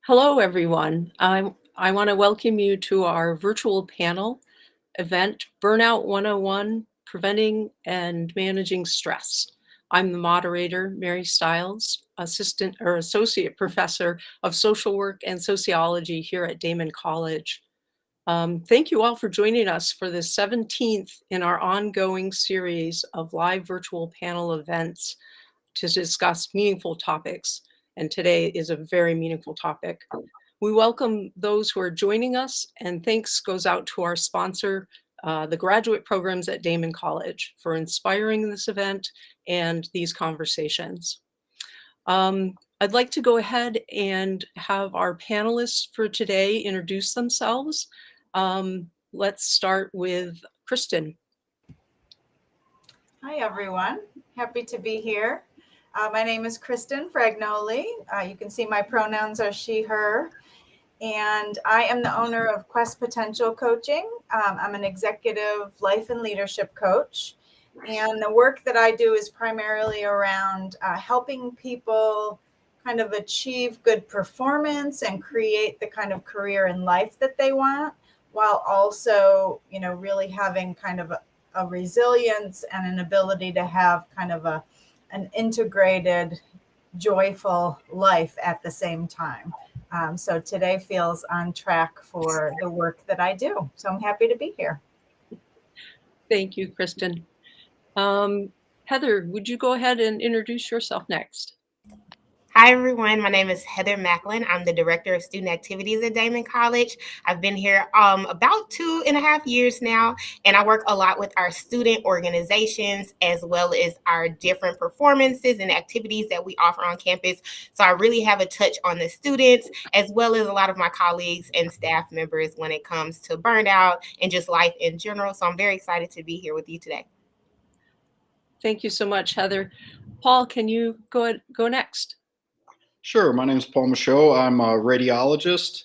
Hello, everyone. I want to welcome you to our virtual panel event, Burnout 101, Preventing and Managing Stress. I'm the moderator, Mary Stiles, assistant or associate professor of social work and sociology here at Daemen College. Thank you all for joining us for the 17th in our ongoing series of live virtual panel events to discuss meaningful topics. And today is a very meaningful topic. We welcome those who are joining us, and thanks goes out to our sponsor, the graduate programs at Daemen College, for inspiring this event and these conversations. I'd like to go ahead and have our panelists for today introduce themselves. Let's start with Kristen. Hi, everyone. Happy to be here. My name is Kristen Fragnoli. You can see my pronouns are she, her. And I am the owner of Quest Potential Coaching. I'm an executive life and leadership coach. And the work that I do is primarily around helping people kind of achieve good performance and create the kind of career and life that they want, while also, really having kind of a resilience and an ability to have kind of an integrated, joyful life at the same time. So today feels on track for the work that I do. So I'm happy to be here. Thank you, Kristen. Heather, would you go ahead and introduce yourself next? Hi, everyone. My name is Heather Macklin. I'm the Director of Student Activities at Daemen College. I've been here about 2.5 years now, and I work a lot with our student organizations as well as our different performances and activities that we offer on campus. So I really have a touch on the students as well as a lot of my colleagues and staff members when it comes to burnout and just life in general. So I'm very excited to be here with you today. Thank you so much, Heather. Paul, can you go next? Sure. My name is Paul Michaud. I'm a radiologist.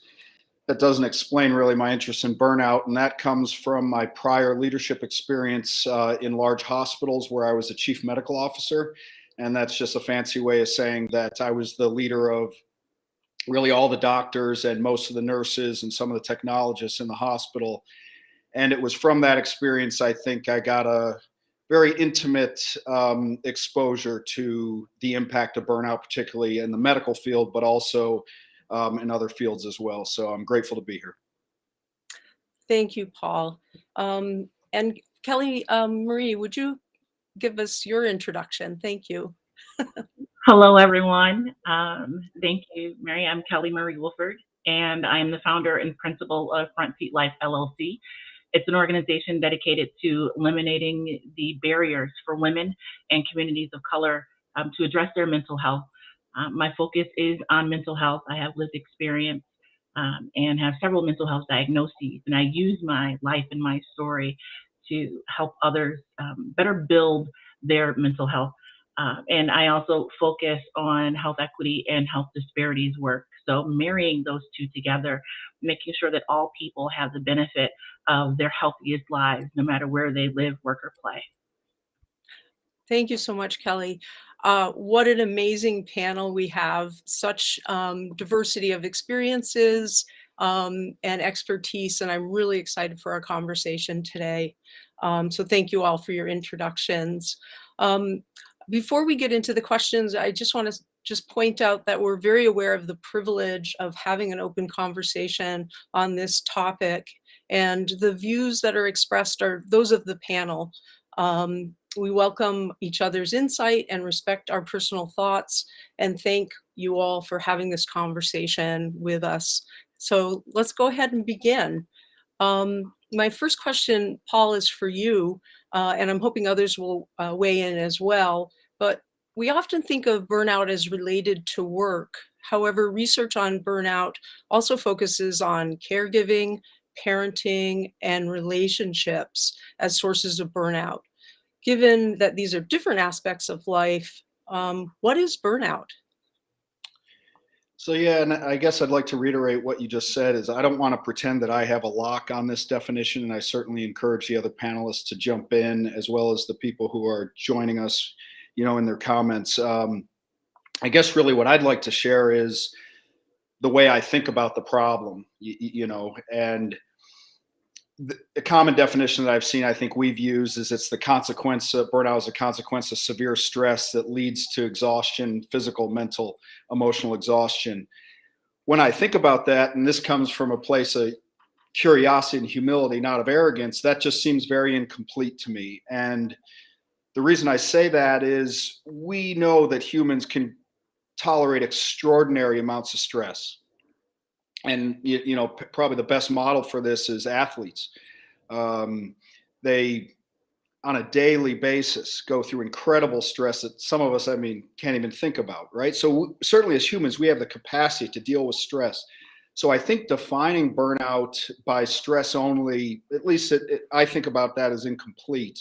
That doesn't explain really my interest in burnout, and that comes from my prior leadership experience in large hospitals where I was a chief medical officer. And that's just a fancy way of saying that I was the leader of really all the doctors and most of the nurses and some of the technologists in the hospital. And it was from that experience, I think, I got a very intimate exposure to the impact of burnout, particularly in the medical field, but also in other fields as well. So I'm grateful to be here. Thank you, Paul. And Kelly Marie, would you give us your introduction? Thank you. Hello, everyone. Thank you, Mary. I'm Kelly Marie Wolford, and I am the founder and principal of Front Seat Life, LLC. It's an organization dedicated to eliminating the barriers for women and communities of color to address their mental health. My focus is on mental health. I have lived experience and have several mental health diagnoses, and I use my life and my story to help others better build their mental health. And I also focus on health equity and health disparities work. So marrying those two together, making sure that all people have the benefit of their healthiest lives, no matter where they live, work, or play. Thank you so much, Kelly. What an amazing panel we have, such diversity of experiences and expertise, and I'm really excited for our conversation today. So thank you all for your introductions. Before we get into the questions, I just want to point out that we're very aware of the privilege of having an open conversation on this topic, and the views that are expressed are those of the panel. We welcome each other's insight and respect our personal thoughts, and thank you all for having this conversation with us. So let's go ahead and begin. My first question, Paul, is for you, and I'm hoping others will weigh in as well. But we often think of burnout as related to work. However, research on burnout also focuses on caregiving, parenting, and relationships as sources of burnout. Given that these are different aspects of life, what is burnout? So yeah, and I guess I'd like to reiterate what you just said is I don't want to pretend that I have a lock on this definition, and I certainly encourage the other panelists to jump in as well as the people who are joining us, in their comments. I guess really what I'd like to share is the way I think about the problem, and the common definition that I've seen, I think we've used, is it's the consequence of burnout is a consequence of severe stress that leads to exhaustion, physical, mental, emotional exhaustion. When I think about that, and this comes from a place of curiosity and humility, not of arrogance, that just seems very incomplete to me. And the reason I say that is we know that humans can tolerate extraordinary amounts of stress. And, probably the best model for this is athletes. They, on a daily basis, go through incredible stress that some of us, can't even think about, right? So certainly as humans, we have the capacity to deal with stress. So I think defining burnout by stress only, at least I think about that as incomplete.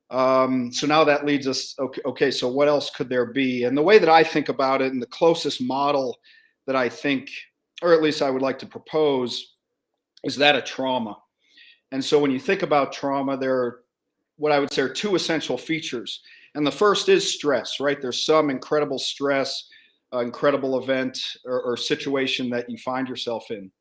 So now that leads us, okay, so what else could there be? And the way that I think about it, and the closest model that I think, or at least I would like to propose, is that of trauma. And so when you think about trauma, there are what I would say are two essential features. And the first is stress, right? There's some incredible stress, incredible event or situation that you find yourself in.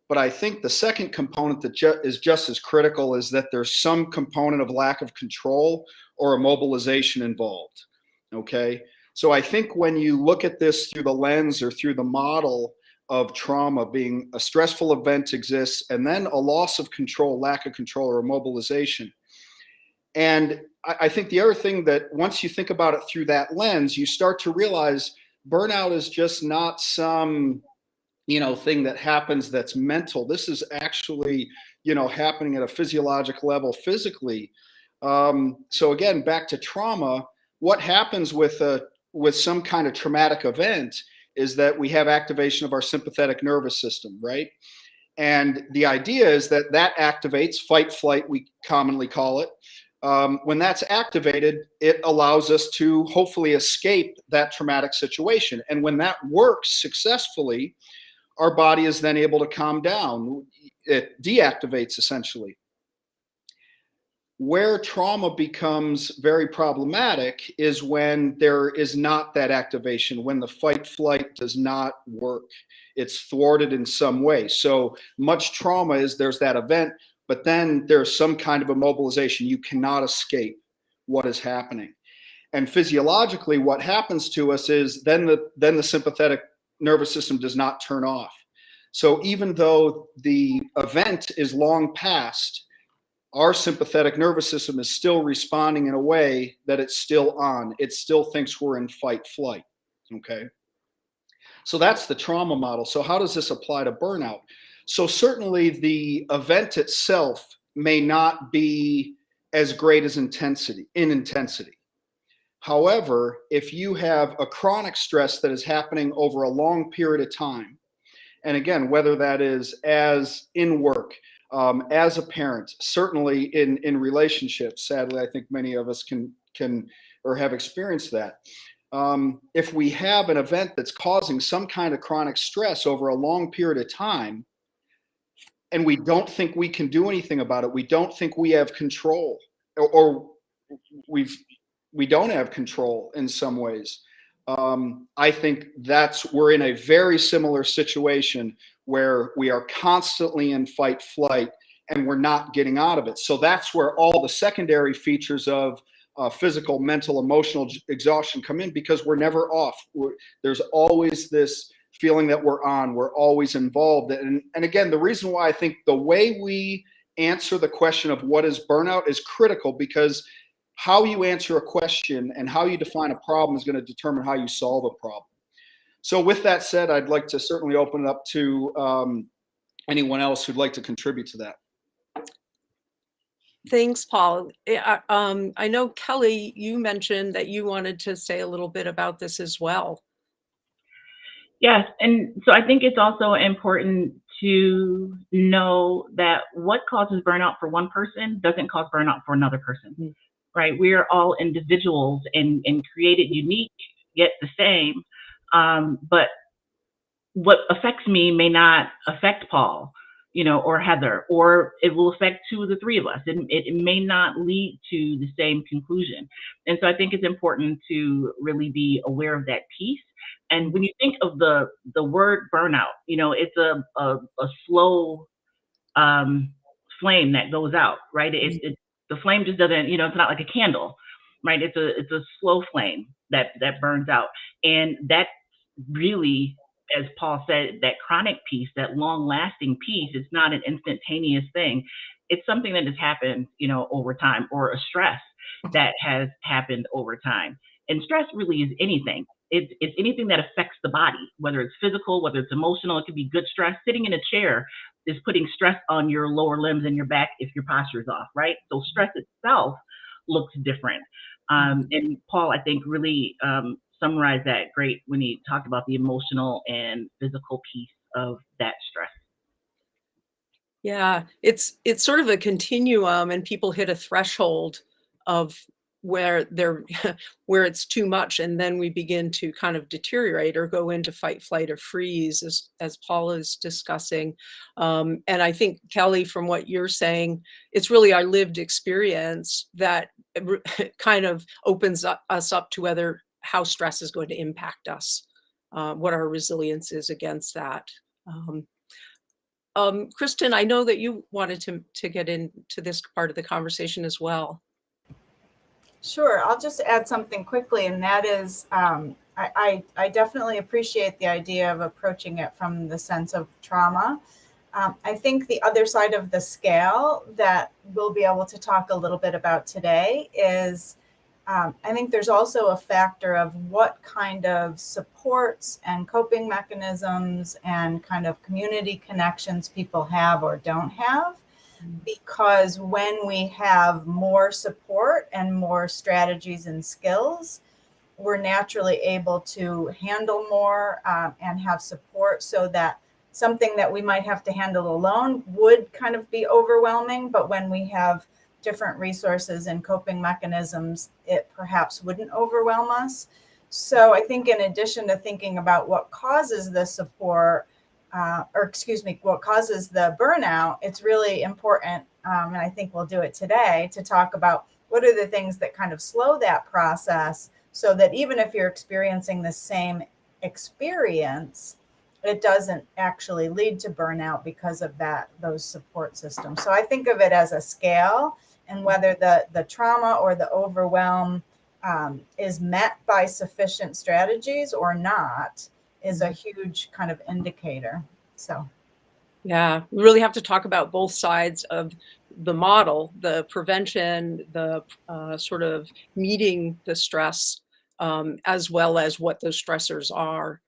But I think the second component that is just as critical is that there's some component of lack of control or immobilization involved, okay? So I think when you look at this through the lens or through the model of trauma being a stressful event exists, and then a loss of control, lack of control, or immobilization. And I think the other thing that once you think about it through that lens, you start to realize burnout is just not some, thing that happens that's mental. This is actually, happening at a physiologic level physically. So again, back to trauma, what happens with some kind of traumatic event is that we have activation of our sympathetic nervous system, right? And the idea is that activates fight, flight, we commonly call it. When that's activated, it allows us to hopefully escape that traumatic situation. And when that works successfully, our body is then able to calm down. It deactivates essentially. Where trauma becomes very problematic is when there is not that activation, when the fight flight does not work. It's thwarted in some way. So much trauma is there's that event, but then there's some kind of immobilization. You cannot escape what is happening. And physiologically, what happens to us is then the sympathetic nervous system does not turn off. So even though the event is long past, our sympathetic nervous system is still responding in a way that it's still on. It still thinks we're in fight flight, okay? So that's the trauma model. So how does this apply to burnout? So certainly the event itself may not be as great as intensity. However, if you have a chronic stress that is happening over a long period of time, and again, whether that is as in work, as a parent, certainly in relationships, sadly, I think many of us can or have experienced that. If we have an event that's causing some kind of chronic stress over a long period of time, and we don't think we can do anything about it, we don't think we have control, or we don't have control in some ways. I think we're in a very similar situation where we are constantly in fight flight and we're not getting out of it. So that's where all the secondary features of physical, mental, emotional exhaustion come in, because we're never off. There's always this feeling that we're on, we're always involved. And again, the reason why I think the way we answer the question of what is burnout is critical, because how you answer a question and how you define a problem is going to determine how you solve a problem. So with that said, I'd like to certainly open it up to anyone else who'd like to contribute to that. Thanks, Paul. I know, Kelly, you mentioned that you wanted to say a little bit about this as well. Yes, and so I think it's also important to know that what causes burnout for one person doesn't cause burnout for another person, right? We are all individuals and created unique, yet the same. But what affects me may not affect Paul. or Heather, or it will affect two of the three of us. It may not lead to the same conclusion. And so I think it's important to really be aware of that piece. And when you think of the word burnout, it's a slow flame that goes out, right? The flame just doesn't, it's not like a candle, right? It's a slow flame that burns out. And that really, as Paul said, that chronic piece, that long lasting piece, it's not an instantaneous thing. It's something that has happened, over time, or a stress that has happened over time. And stress really is anything. It's anything that affects the body, whether it's physical, whether it's emotional. It could be good stress. Sitting in a chair is putting stress on your lower limbs and your back if your posture is off, right? So stress itself looks different. And Paul, I think, really summarized that great when he talked about the emotional and physical piece of that stress. Yeah, it's sort of a continuum, and people hit a threshold of where they're where it's too much, and then we begin to kind of deteriorate or go into fight, flight, or freeze, as Paul is discussing. And I think, Kelly, from what you're saying, it's really our lived experience that kind of opens us up to how stress is going to impact us, what our resilience is against that. Kristen, I know that you wanted to get into this part of the conversation as well. Sure, I'll just add something quickly, and that is, I definitely appreciate the idea of approaching it from the sense of trauma. I think the other side of the scale that we'll be able to talk a little bit about today is, I think there's also a factor of what kind of supports and coping mechanisms and kind of community connections people have or don't have. Because when we have more support and more strategies and skills, we're naturally able to handle more and have support, so that something that we might have to handle alone would kind of be overwhelming. But when we have different resources and coping mechanisms, it perhaps wouldn't overwhelm us. So I think in addition to thinking about what causes the support, what causes the burnout, it's really important, and I think we'll do it today, to talk about what are the things that kind of slow that process, so that even if you're experiencing the same experience, it doesn't actually lead to burnout because of those support systems. So I think of it as a scale, and whether the trauma or the overwhelm is met by sufficient strategies or not is a huge kind of indicator. So, yeah, we really have to talk about both sides of the model, the prevention, the sort of meeting the stress, as well as what those stressors are.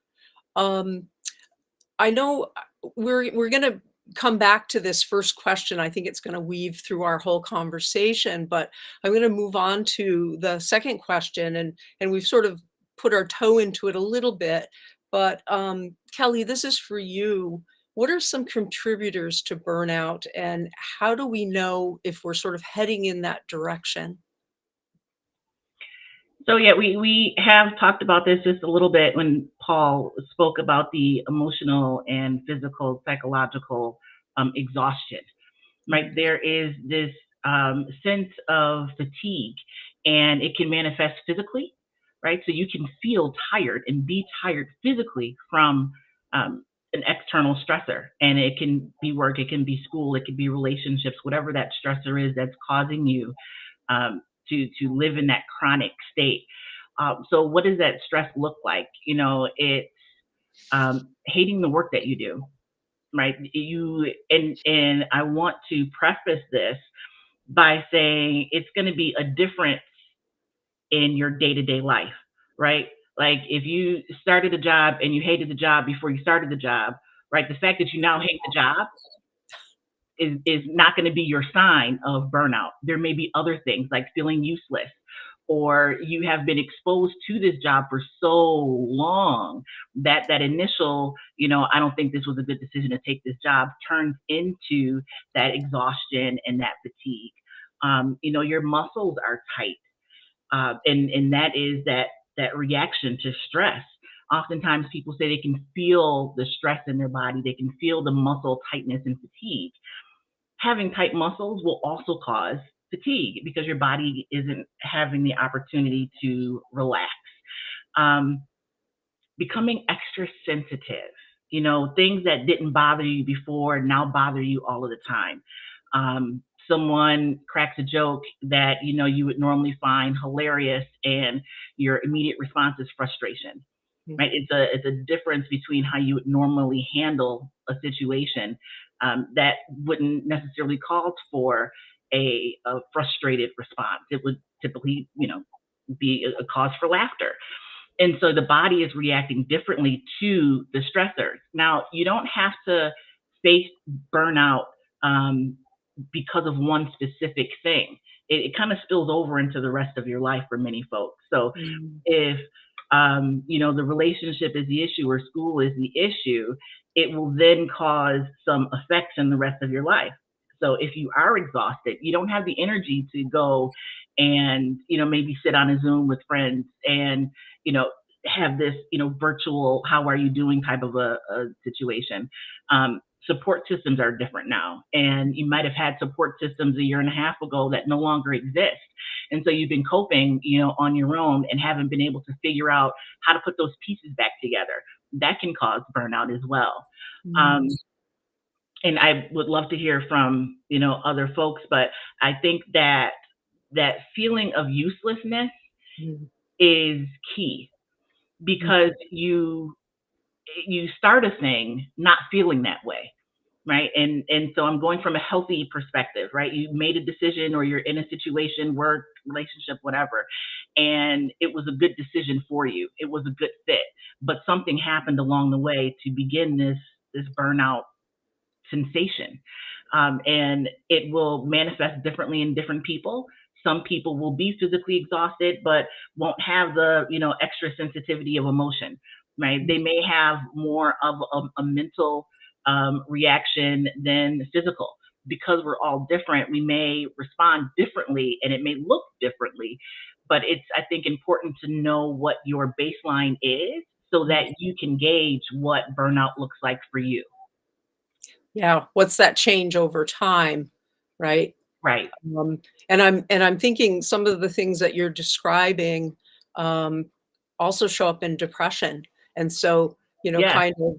I know we're going to come back to this first question. I think it's going to weave through our whole conversation, but I'm going to move on to the second question, and we've sort of put our toe into it a little bit. But Kelly, this is for you. What are some contributors to burnout, and how do we know if we're sort of heading in that direction? So yeah, we have talked about this just a little bit when Paul spoke about the emotional and physical, psychological exhaustion, right? There is this sense of fatigue, and it can manifest physically, right? So you can feel tired and be tired physically from an external stressor, and it can be work, it can be school, it can be relationships, whatever that stressor is that's causing you to live in that chronic state. So what does that stress look like? It's hating the work that you do, right? And I want to preface this by saying it's going to be a difference in your day-to-day life, right? Like if you started a job and you hated the job before you started the job, right? The fact that you now hate the job is not going to be your sign of burnout. There may be other things like feeling useless, or you have been exposed to this job for so long that initial, I don't think this was a good decision to take this job, turns into that exhaustion and that fatigue. Your muscles are tight, and that is that reaction to stress. Oftentimes people say they can feel the stress in their body, they can feel the muscle tightness and fatigue. Having tight muscles will also cause fatigue because your body isn't having the opportunity to relax. Becoming extra sensitive, things that didn't bother you before now bother you all of the time. Someone cracks a joke that you would normally find hilarious, and your immediate response is frustration. Right? It's a difference between how you would normally handle a situation that wouldn't necessarily call for a frustrated response. It would typically, be a cause for laughter. And so the body is reacting differently to the stressors. Now, you don't have to face burnout because of one specific thing. It kind of spills over into the rest of your life for many folks. So if the relationship is the issue or school is the issue, it will then cause some effects in the rest of your life. So if you are exhausted, you don't have the energy to go and, maybe sit on a Zoom with friends and, have this, virtual, how are you doing type of a situation. Support systems are different now. And you might have had support systems a year and a half ago that no longer exist. And so you've been coping, on your own and haven't been able to figure out how to put those pieces back together. That can cause burnout as well. And I would love to hear from, other folks, but I think that feeling of uselessness is key, because you start a thing not feeling that way. Right. And so I'm going from a healthy perspective, right? You made a decision or you're in a situation, work, relationship, whatever, and it was a good decision for you. It was a good fit, but something happened along the way to begin this burnout sensation. And it will manifest differently in different people. Some people will be physically exhausted, but won't have the, extra sensitivity of emotion, right? They may have more of a mental reaction than physical. Because we're all different, we may respond differently and it may look differently, but it's, I think, important to know what your baseline is so that you can gauge what burnout looks like for you. Yeah. What's that change over time? Right. Right. And I'm thinking some of the things that you're describing also show up in depression. And so, Yeah. kind of,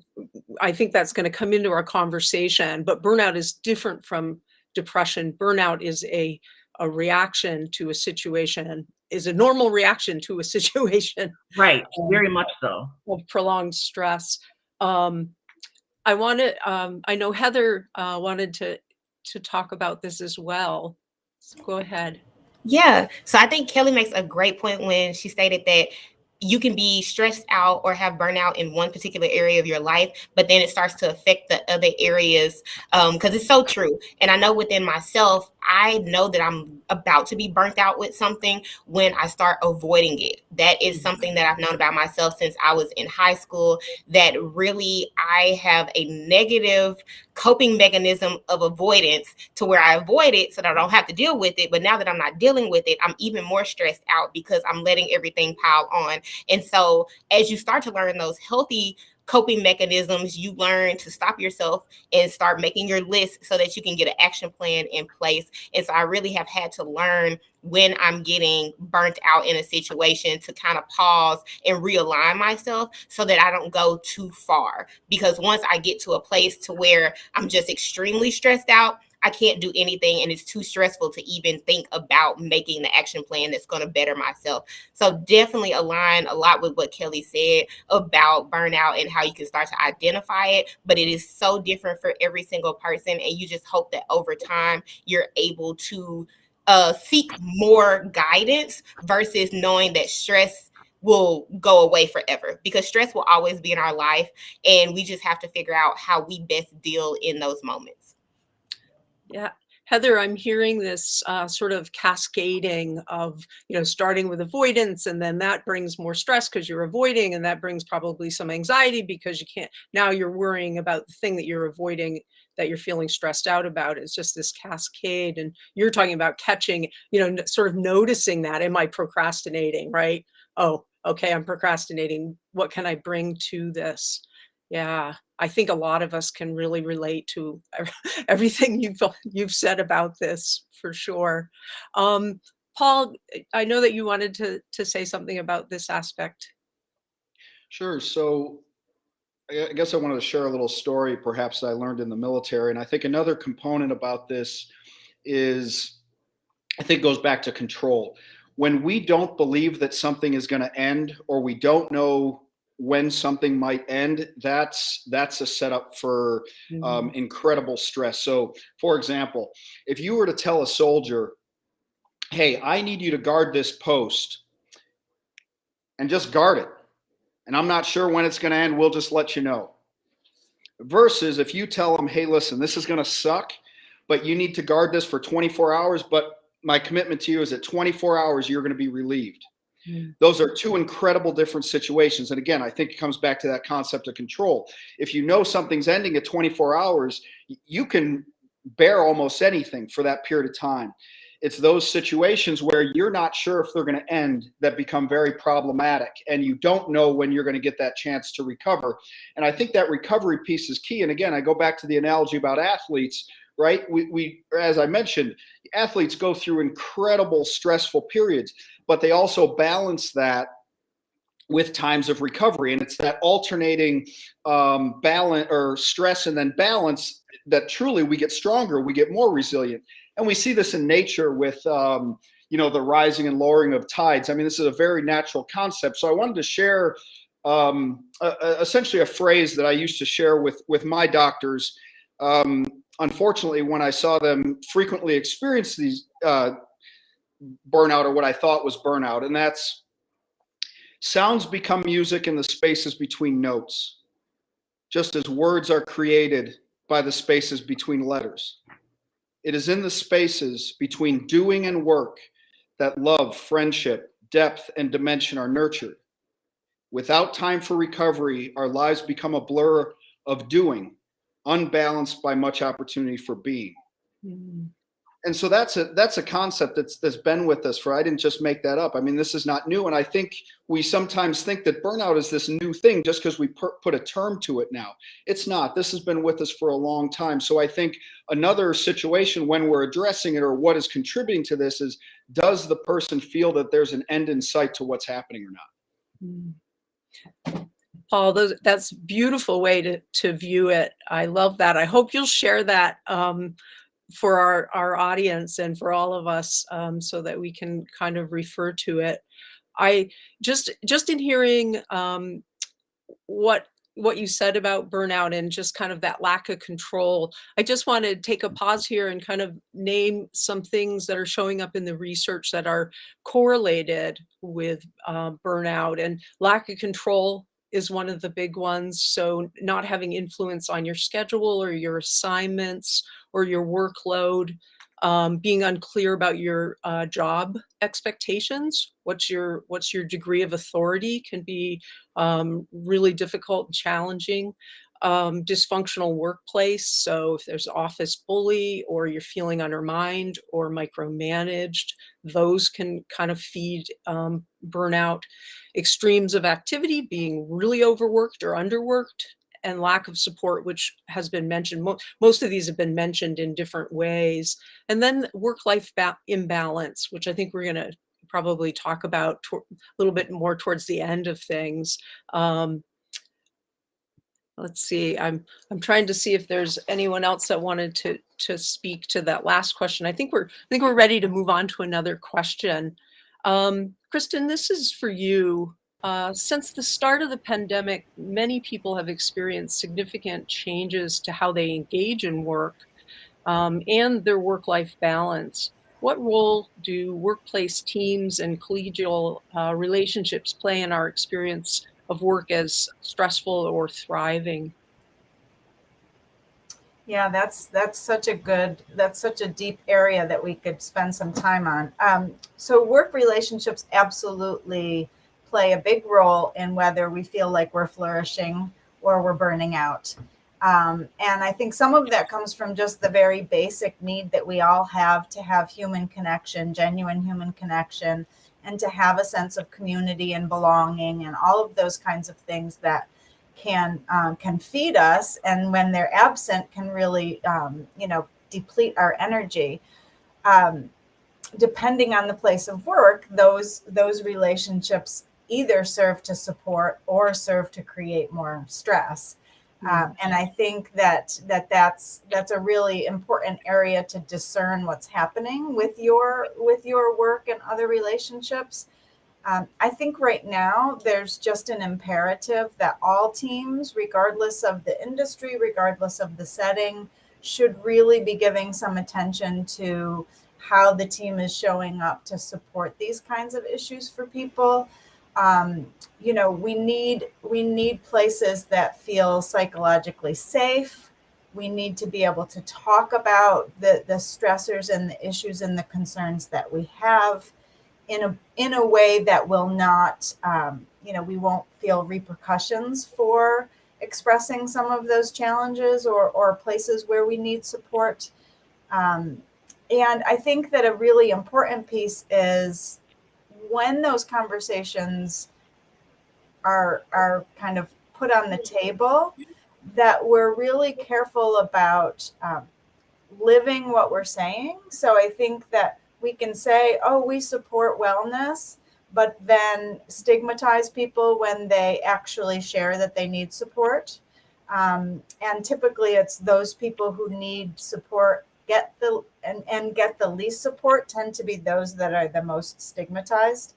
I think that's going to come into our conversation, but burnout is different from depression. Burnout is a reaction to a situation, is a normal reaction to a situation. Right. Very much so. Of prolonged stress. I want to, I know Heather wanted to talk about this as well. So go ahead. Yeah. So I think Kelly makes a great point when she stated that you can be stressed out or have burnout in one particular area of your life, but then it starts to affect the other areas, because it's so true. And I know within myself, I know that I'm about to be burnt out with something when I start avoiding it. That is something that I've known about myself since I was in high school, that really I have a negative coping mechanism of avoidance, to where I avoid it so that I don't have to deal with it. But now that I'm not dealing with it, I'm even more stressed out because I'm letting everything pile on. And so as you start to learn those healthy coping mechanisms, you learn to stop yourself and start making your list so that you can get an action plan in place. And so I really have had to learn when I'm getting burnt out in a situation to kind of pause and realign myself so that I don't go too far. Because once I get to a place to where I'm just extremely stressed out, I can't do anything, and it's too stressful to even think about making the action plan that's going to better myself. So definitely align a lot with what Kelly said about burnout and how you can start to identify it, but it is so different for every single person, and you just hope that over time you're able to seek more guidance versus knowing that stress will go away forever, because stress will always be in our life, and we just have to figure out how we best deal in those moments. Yeah. Heather, I'm hearing this sort of cascading of, starting with avoidance, and then that brings more stress because you're avoiding, and that brings probably some anxiety because you can't, now you're worrying about the thing that you're avoiding, that you're feeling stressed out about. It's just this cascade. And you're talking about catching, sort of noticing that, am I procrastinating, right? Oh, okay, I'm procrastinating. What can I bring to this? Yeah, I think a lot of us can really relate to everything you've said about this for sure. Um, Paul, I know that you wanted to say something about this aspect. Sure. So I guess I wanted to share a little story perhaps that I learned in the military. And I think another component about this is, I think, goes back to control. When we don't believe that something is going to end, or we don't know when something might end, that's a setup for incredible stress. So, for example, if you were to tell a soldier, "Hey, I need you to guard this post," and just guard it, and I'm not sure when it's going to end, we'll just let you know. Versus if you tell them, "Hey, listen, this is going to suck, but you need to guard this for 24 hours, but my commitment to you is that 24 hours you're going to be relieved." Those are two incredible different situations. And again, I think it comes back to that concept of control. If you know something's ending at 24 hours, you can bear almost anything for that period of time. It's those situations where you're not sure if they're going to end that become very problematic, and you don't know when you're going to get that chance to recover. And I think that recovery piece is key. And again, I go back to the analogy about athletes, right? We as I mentioned, athletes go through incredible stressful periods, but they also balance that with times of recovery. And it's that alternating balance, or stress and then balance, that truly we get stronger, we get more resilient. And we see this in nature with the rising and lowering of tides. I mean, this is a very natural concept. So I wanted to share essentially a phrase that I used to share with my doctors. Unfortunately, when I saw them frequently experience these burnout, or what I thought was burnout, and that's: sounds become music in the spaces between notes, just as words are created by the spaces between letters. It is in the spaces between doing and work that love, friendship, depth, and dimension are nurtured. Without time for recovery, our lives become a blur of doing, unbalanced by much opportunity for being. And so that's a concept that's been with us I didn't just make that up. I mean, this is not new. And I think we sometimes think that burnout is this new thing just because we put a term to it now. It's not. This has been with us for a long time. So I think another situation when we're addressing it, or what is contributing to this, is, does the person feel that there's an end in sight to what's happening or not? Paul, that's a beautiful way to view it. I love that. I hope you'll share that for our audience and for all of us, so that we can kind of refer to it. I just in hearing what you said about burnout and just kind of that lack of control, I just want to take a pause here and kind of name some things that are showing up in the research that are correlated with burnout. And lack of control is one of the big ones. So not having influence on your schedule or your assignments or your workload, being unclear about your job expectations. What's your degree of authority can be really difficult and challenging. Dysfunctional workplace. So if there's office bully, or you're feeling undermined or micromanaged, those can kind of feed burnout. Extremes of activity, being really overworked or underworked, and lack of support, which has been mentioned. Most of these have been mentioned in different ways. And then work-life imbalance, which I think we're going to probably talk about a little bit more towards the end of things. Let's see. I'm trying to see if there's anyone else that wanted to speak to that last question. I think we're ready to move on to another question. Kristen, this is for you. Since the start of the pandemic, many people have experienced significant changes to how they engage in work and their work-life balance. What role do workplace teams and collegial relationships play in our experience of work as stressful or thriving? Yeah, that's such a deep area that we could spend some time on. So work relationships absolutely play a big role in whether we feel like we're flourishing or we're burning out. And I think some of that comes from just the very basic need that we all have to have human connection, genuine human connection, and to have a sense of community and belonging and all of those kinds of things that can feed us, and when they're absent can really deplete our energy. Depending on the place of work, those relationships either serve to support or serve to create more stress. And I think that's a really important area to discern what's happening with your work and other relationships. I think right now there's just an imperative that all teams, regardless of the industry, regardless of the setting, should really be giving some attention to how the team is showing up to support these kinds of issues for people. We need places that feel psychologically safe. We need to be able to talk about the stressors and the issues and the concerns that we have in a way that will not, we won't feel repercussions for expressing some of those challenges or places where we need support. And I think that a really important piece is when those conversations are kind of put on the table, that we're really careful about living what we're saying. So I think that we can say, oh, we support wellness, but then stigmatize people when they actually share that they need support. And typically it's those people who need support get the least support tend to be those that are the most stigmatized.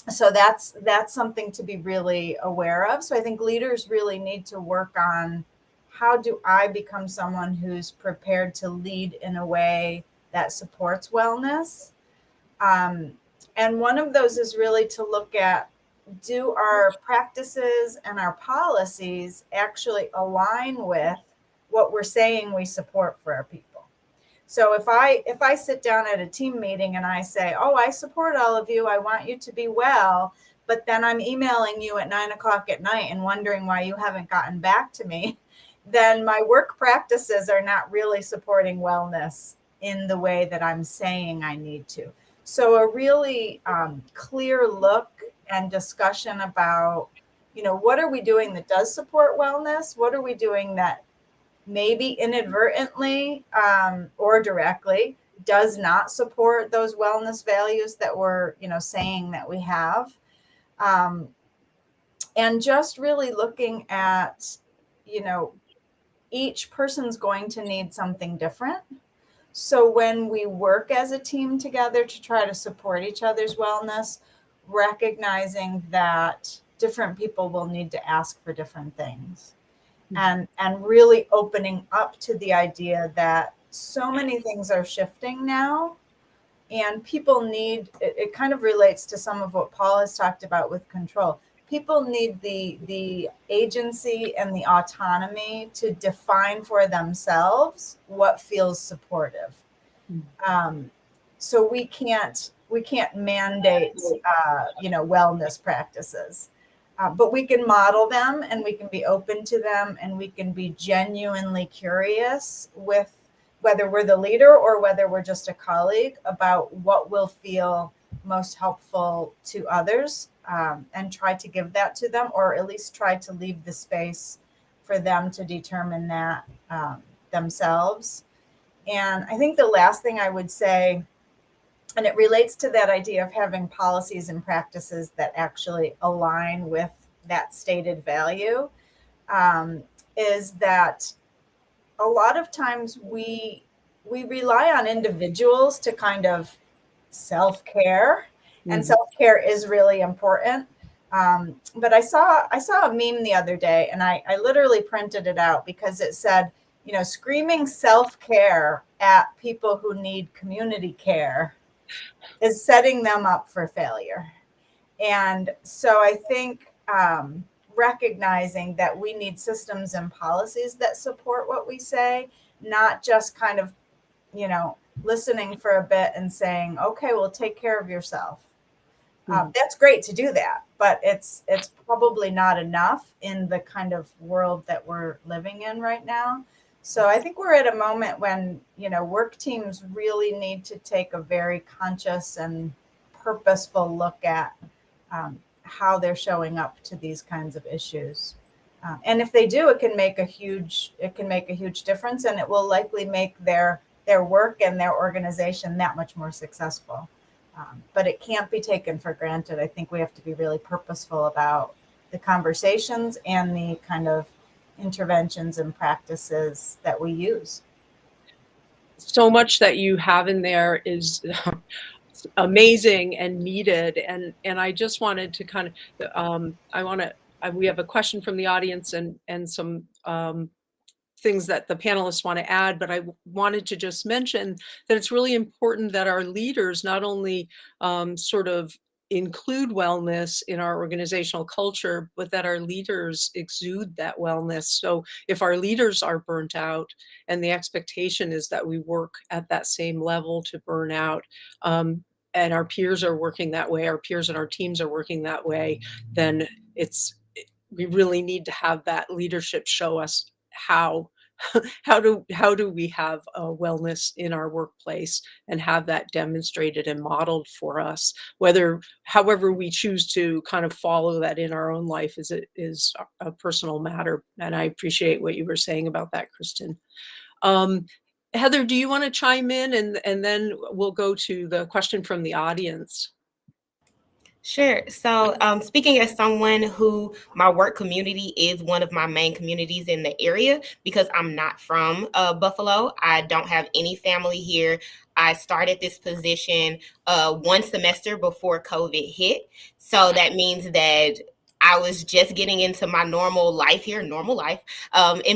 So that's something to be really aware of. So I think leaders really need to work on, how do I become someone who's prepared to lead in a way that supports wellness? And one of those is really to look at, do our practices and our policies actually align with what we're saying we support for our people? So if I sit down at a team meeting and I say, oh, I support all of you, I want you to be well, but then I'm emailing you at 9:00 at night and wondering why you haven't gotten back to me, then my work practices are not really supporting wellness in the way that I'm saying I need to. So a really clear look and discussion about, what are we doing that does support wellness? What are we doing that maybe inadvertently or directly does not support those wellness values that we're, saying that we have? And just really looking at, each person's going to need something different. So when we work as a team together to try to support each other's wellness, recognizing that different people will need to ask for different things. And really opening up to the idea that so many things are shifting now, and people need, it kind of relates to some of what Paul has talked about with control. People need the agency and the autonomy to define for themselves what feels supportive. So we can't mandate, wellness practices. But we can model them, and we can be open to them, and we can be genuinely curious with whether we're the leader or whether we're just a colleague about what will feel most helpful to others, and try to give that to them, or at least try to leave the space for them to determine that themselves. And I think the last thing I would say, and it relates to that idea of having policies and practices that actually align with that stated value, is that a lot of times we rely on individuals to kind of self-care, and self-care is really important. But I saw a meme the other day, and I literally printed it out because it said, screaming self-care at people who need community care is setting them up for failure. And so I think recognizing that we need systems and policies that support what we say, not just kind of, listening for a bit and saying, okay, well, take care of yourself. That's great to do that, but it's probably not enough in the kind of world that we're living in right now. So I think we're at a moment when, work teams really need to take a very conscious and purposeful look at how they're showing up to these kinds of issues. And if they do, it can make a huge difference, and it will likely make their work and their organization that much more successful. But it can't be taken for granted. I think we have to be really purposeful about the conversations and the kind of interventions and practices that we use. So much that you have in there is amazing and needed. And I just wanted to kind of, we have a question from the audience and some things that the panelists want to add, but I wanted to just mention that it's really important that our leaders not only sort of include wellness in our organizational culture, but that our leaders exude that wellness. So if our leaders are burnt out and the expectation is that we work at that same level to burn out, and our peers are working that way, our peers and our teams are working that way, then we really need to have that leadership show us how do we have wellness in our workplace and have that demonstrated and modeled for us, however we choose to kind of follow that in our own life is a personal matter. And I appreciate what you were saying about that, Kristen. Heather, do you want to chime in and then we'll go to the question from the audience? Sure. So speaking as someone who my work community is one of my main communities in the area, because I'm not from Buffalo, I don't have any family here. I started this position 1 semester before COVID hit. So that means that I was just getting into my normal life in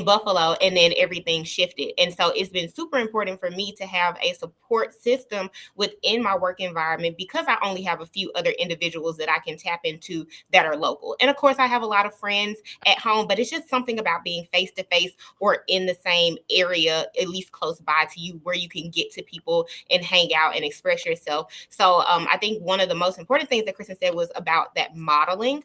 Buffalo, and then everything shifted. And so it's been super important for me to have a support system within my work environment, because I only have a few other individuals that I can tap into that are local. And of course, I have a lot of friends at home, but it's just something about being face to face or in the same area, at least close by to you, where you can get to people and hang out and express yourself. So I think one of the most important things that Kristen said was about that modeling.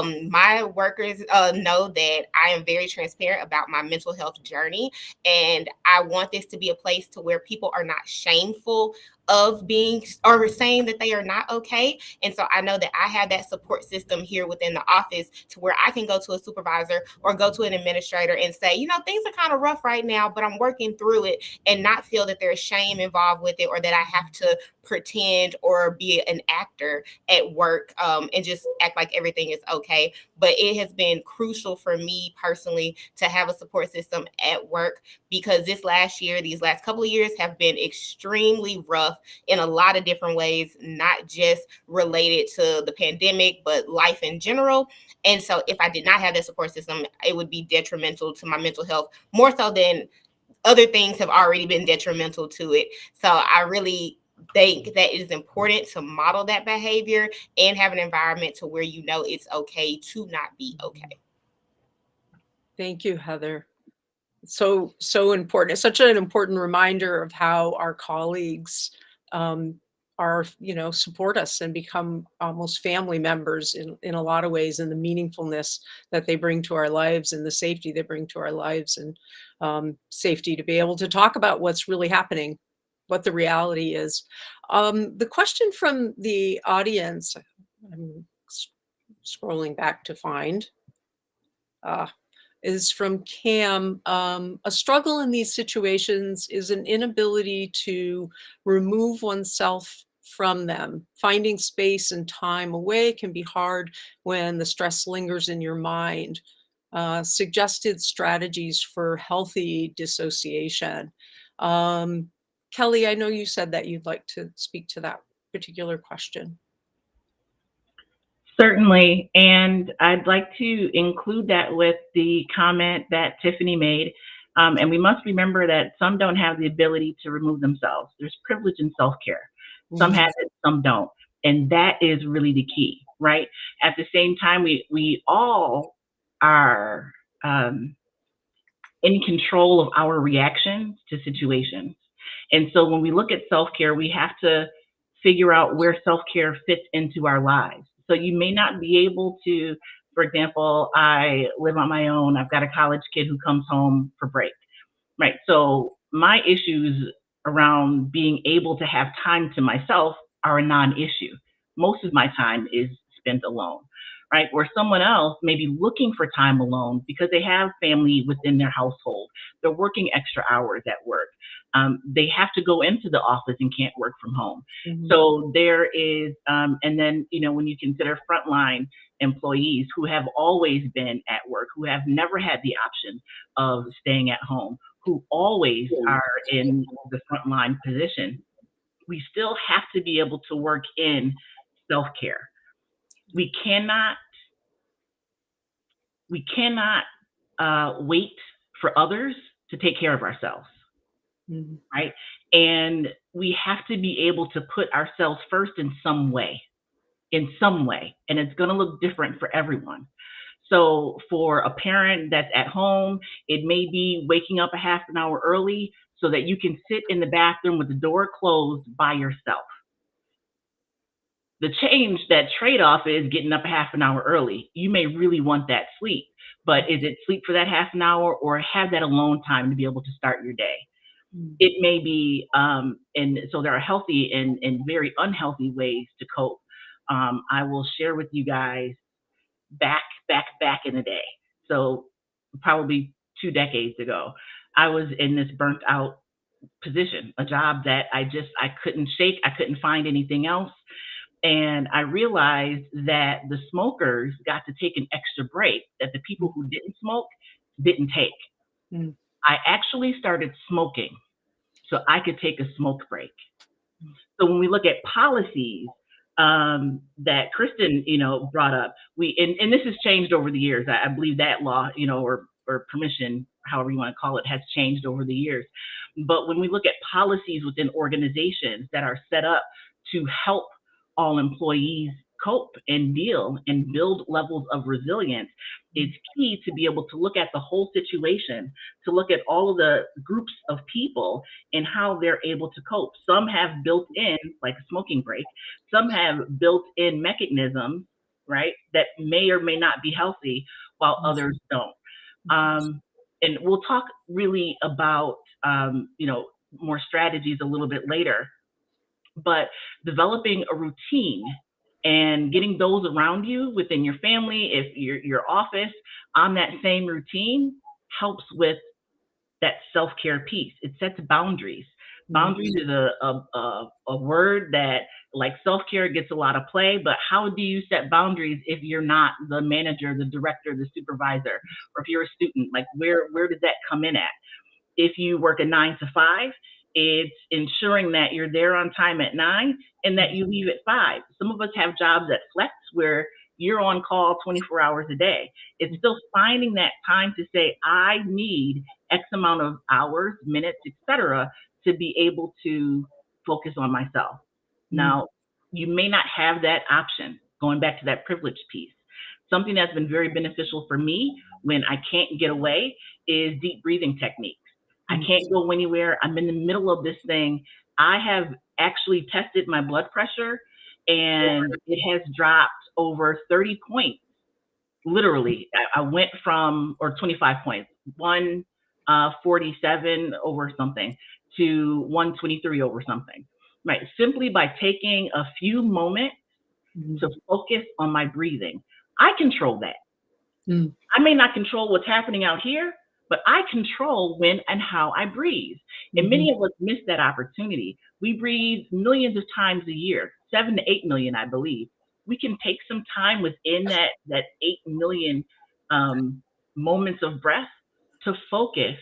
My workers know that I am very transparent about my mental health journey, and I want this to be a place to where people are not shameful of being or saying that they are not okay. And so I know that I have that support system here within the office to where I can go to a supervisor or go to an administrator and say, things are kind of rough right now, but I'm working through it, and not feel that there's shame involved with it, or that I have to pretend or be an actor at work and just act like everything is okay. But it has been crucial for me personally to have a support system at work, because these last couple of years have been extremely rough in a lot of different ways, not just related to the pandemic, but life in general. And so if I did not have that support system, it would be detrimental to my mental health, more so than other things have already been detrimental to it. So I really think that it is important to model that behavior and have an environment to where it's okay to not be okay. Thank you, Heather. So important. It's such an important reminder of how our colleagues support us and become almost family members in a lot of ways, and the meaningfulness that they bring to our lives and the safety they bring to our lives, and safety to be able to talk about what's really happening, what the reality is. The question from the audience, I'm scrolling back to find, is from Cam. A struggle in these situations is an inability to remove oneself from them. Finding space and time away can be hard when the stress lingers in your mind. Suggested strategies for healthy dissociation. Kelly, I know you said that you'd like to speak to that particular question. Certainly, and I'd like to include that with the comment that Tiffany made. And we must remember that some don't have the ability to remove themselves. There's privilege in self-care. Some have it, some don't. And that is really the key, right? At the same time, we all are in control of our reactions to situations. And so when we look at self-care, we have to figure out where self-care fits into our lives. So you may not be able to, for example, I live on my own. I've got a college kid who comes home for break, right? So my issues around being able to have time to myself are a non-issue. most of my time is spent alone, right? Or someone else may be looking for time alone because they have family within their household. They're working extra hours at work. They have to go into the office and can't work from home. Mhm. So there is, and then, when you consider frontline employees who have always been at work, who have never had the option of staying at home, who always are in the frontline position, we still have to be able to work in self-care. We cannot wait for others to take care of ourselves, Mhm. right? And we have to be able to put ourselves first in some way, and it's going to look different for everyone. So for a parent that's at home, it may be waking up a half an hour early so that you can sit in the bathroom with the door closed by yourself. The that trade-off is getting up a half an hour early. You may really want that sleep, but is it sleep for that half an hour or have that alone time to be able to start your day? Mhm. It may be, and so there are healthy and very unhealthy ways to cope. I will share with you guys back in the day. So probably 2 decades ago, I was in this burnt out position, a job that I couldn't shake. I couldn't find anything else. And I realized that the smokers got to take an extra break that the people who didn't smoke didn't take. Mm. I actually started smoking so I could take a smoke break. So when we look at policies that Kristen, brought up, and this has changed over the years. I believe that law, or permission, however you want to call it, has changed over the years. But when we look at policies within organizations that are set up to help all employees cope and deal and build levels of resilience, it's key to be able to look at the whole situation, to look at all of the groups of people and how they're able to cope. Some have built in, like a smoking break, some have built in mechanisms, right, that may or may not be healthy, while others don't. And we'll talk really about, more strategies a little bit later, but developing a routine and getting those around you within your family, if your office, on that same routine helps with that self-care piece. It sets boundaries. Boundaries is a word that, like self-care, gets a lot of play, but how do you set boundaries if you're not the manager, the director, the supervisor, or if you're a student? Like where does that come in at? If you work a 9 to 5, it's ensuring that you're there on time at 9 and that you leave at 5. Some of us have jobs at flex where you're on call 24 hours a day. It's still finding that time to say, I need X amount of hours, minutes, etc., to be able to focus on myself. Now, you may not have that option, going back to that privilege piece. Something that's been very beneficial for me when I can't get away is deep breathing techniques. I can't go anywhere. I'm in the middle of this thing. I have actually tested my blood pressure and it has dropped over 30 points. Literally, I went from, or 25 points, 147 over something to 123 over something, right? Simply by taking a few moments to focus on my breathing. I control that. I may not control what's happening out here, but I control when and how I breathe. And many of us miss that opportunity. We breathe millions of times a year, 7 to 8 million, I believe. We can take some time within that 8 million moments of breath to focus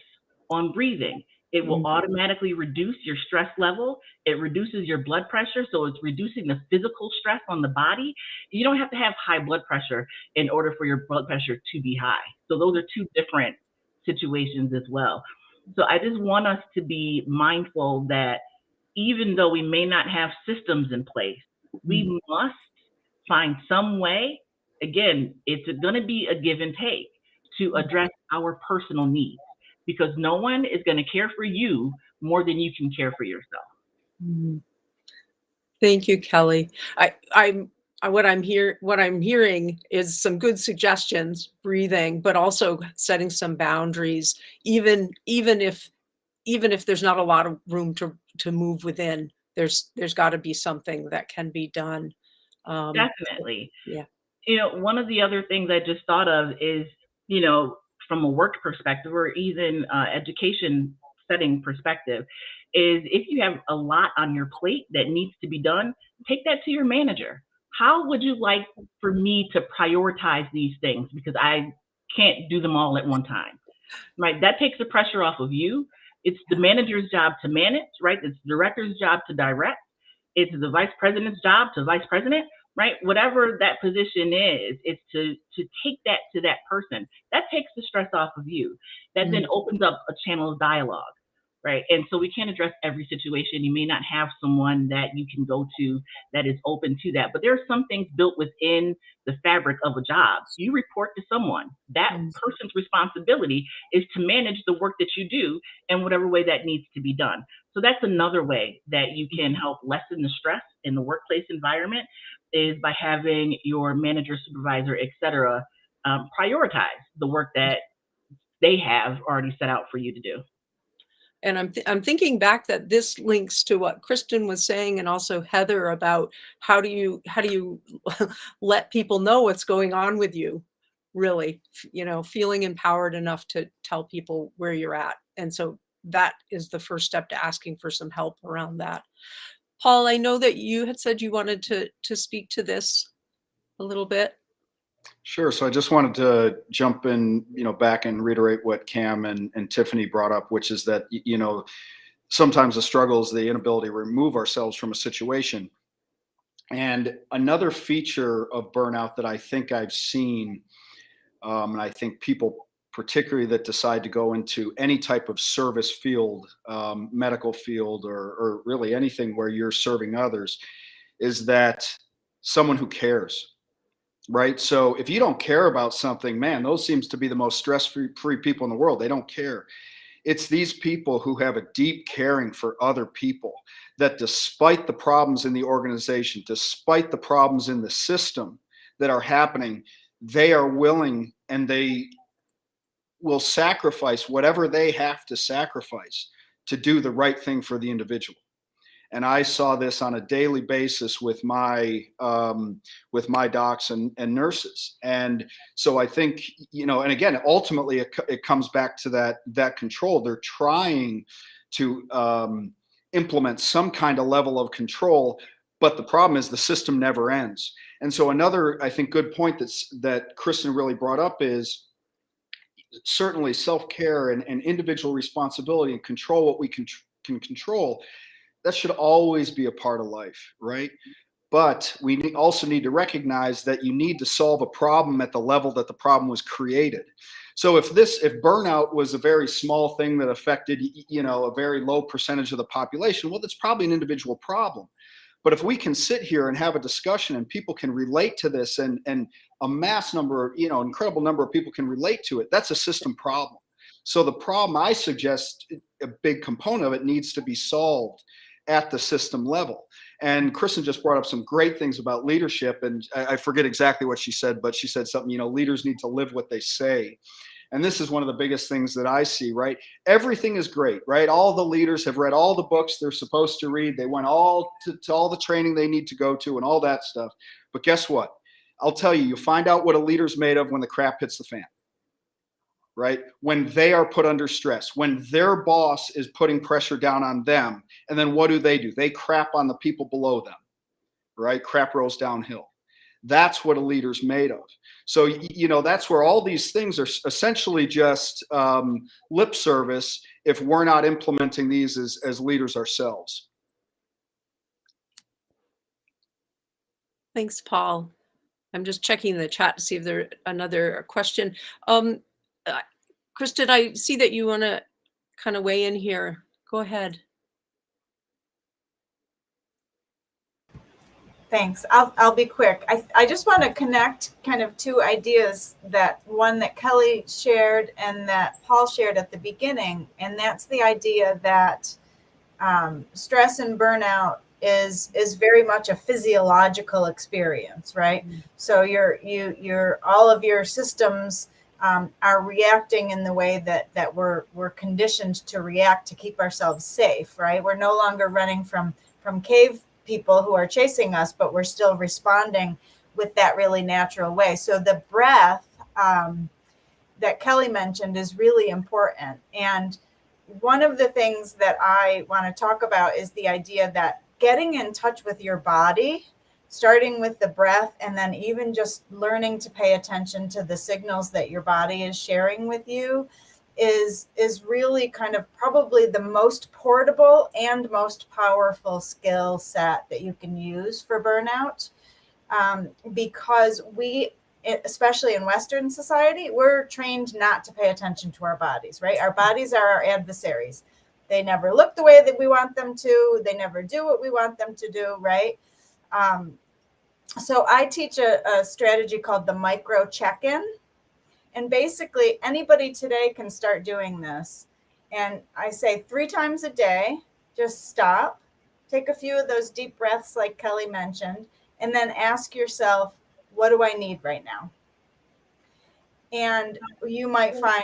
on breathing. It will automatically reduce your stress level. It reduces your blood pressure. So it's reducing the physical stress on the body. You don't have to have high blood pressure in order for your blood pressure to be high. So those are two different situations as well. So I just want us to be mindful that even though we may not have systems in place, we must find some way. Again, it's going to be a give and take to address our personal needs, because no one is going to care for you more than you can care for yourself. Thank you, Kelly. What I'm hearing is some good suggestions, breathing, but also setting some boundaries, even if there's not a lot of room to move within. There's got to be something that can be done. Definitely. Yeah. One of the other things I just thought of is, from a work perspective or even education setting perspective, is if you have a lot on your plate that needs to be done, take that to your manager. How would you like for me to prioritize these things? Because I can't do them all at one time, right? That takes the pressure off of you. It's the manager's job to manage, right? It's the director's job to direct. It's the vice president's job to vice president, right? Whatever that position is, it's to take that to that person. That takes the stress off of you. That then opens up a channel of dialogue, right? And so we can't address every situation. You may not have someone that you can go to that is open to that, but there are some things built within the fabric of a job. You report to someone. That person's responsibility is to manage the work that you do in whatever way that needs to be done. So that's another way that you can help lessen the stress in the workplace environment, is by having your manager, supervisor, et cetera, prioritize the work that they have already set out for you to do. And I'm thinking back that this links to what Kristen was saying, and also Heather, about how do you let people know what's going on with you, really, feeling empowered enough to tell people where you're at. And so that is the first step to asking for some help around that. Paul, I know that you had said you wanted to speak to this a little bit. Sure. So I just wanted to jump in, back and reiterate what Cam and Tiffany brought up, which is that, sometimes the struggle is the inability to remove ourselves from a situation. And another feature of burnout that I think I've seen, and I think people particularly that decide to go into any type of service field, medical field, or really anything where you're serving others, is that someone who cares. Right. So if you don't care about something, man, those seems to be the most stress-free people in the world. They don't care. It's these people who have a deep caring for other people, that despite the problems in the organization, despite the problems in the system that are happening, they are willing, and they will sacrifice whatever they have to sacrifice to do the right thing for the individual. And I saw this on a daily basis with my docs and nurses. And so I think, and again, ultimately it comes back to that control. They're trying to implement some kind of level of control, but the problem is the system never ends. And so another, I think, good point that Kristen really brought up is certainly self-care and individual responsibility, and control what we can control. That should always be a part of life, right? But we also need to recognize that you need to solve a problem at the level that the problem was created. So if burnout was a very small thing that affected, a very low percentage of the population, well, that's probably an individual problem. But if we can sit here and have a discussion and people can relate to this, and a mass number, incredible number of people can relate to it, that's a system problem. So the problem, I suggest, a big component of it needs to be solved at the system level. And Kristen just brought up some great things about leadership, and I forget exactly what she said, but she said something, leaders need to live what they say. And this is one of the biggest things that I see, right? Everything is great, right? All the leaders have read all the books they're supposed to read. They went all to all the training they need to go to and all that stuff. But guess what? I'll tell you, you find out what a leader's made of when the crap hits the fan. Right? When they are put under stress, when their boss is putting pressure down on them, and then what do? They crap on the people below them, right? Crap rolls downhill. That's what a leader's made of. So, that's where all these things are essentially just lip service if we're not implementing these as leaders ourselves. Thanks, Paul. I'm just checking the chat to see if there's another question. Kristen, I see that you want to kind of weigh in here. Go ahead. Thanks. I'll be quick. I just want to connect kind of two ideas, one that Kelly shared and that Paul shared at the beginning. And that's the idea that stress and burnout is very much a physiological experience, right? Mm-hmm. So your all of your systems are reacting in the way that we're conditioned to react to keep ourselves safe, right? We're no longer running from cave people who are chasing us, but we're still responding with that really natural way. So the breath that Kelly mentioned is really important. And one of the things that I want to talk about is the idea that getting in touch with your body, starting with the breath, and then even just learning to pay attention to the signals that your body is sharing with you is really kind of probably the most portable and most powerful skill set that you can use for burnout. Because we, especially in Western society, we're trained not to pay attention to our bodies, right? Our bodies are our adversaries. They never look the way that we want them to. They never do what we want them to do, right? So I teach a strategy called the micro check-in. And basically, anybody today can start doing this. And I say 3 times a day, just stop, take a few of those deep breaths like Kelly mentioned, and then ask yourself, what do I need right now? And you might find,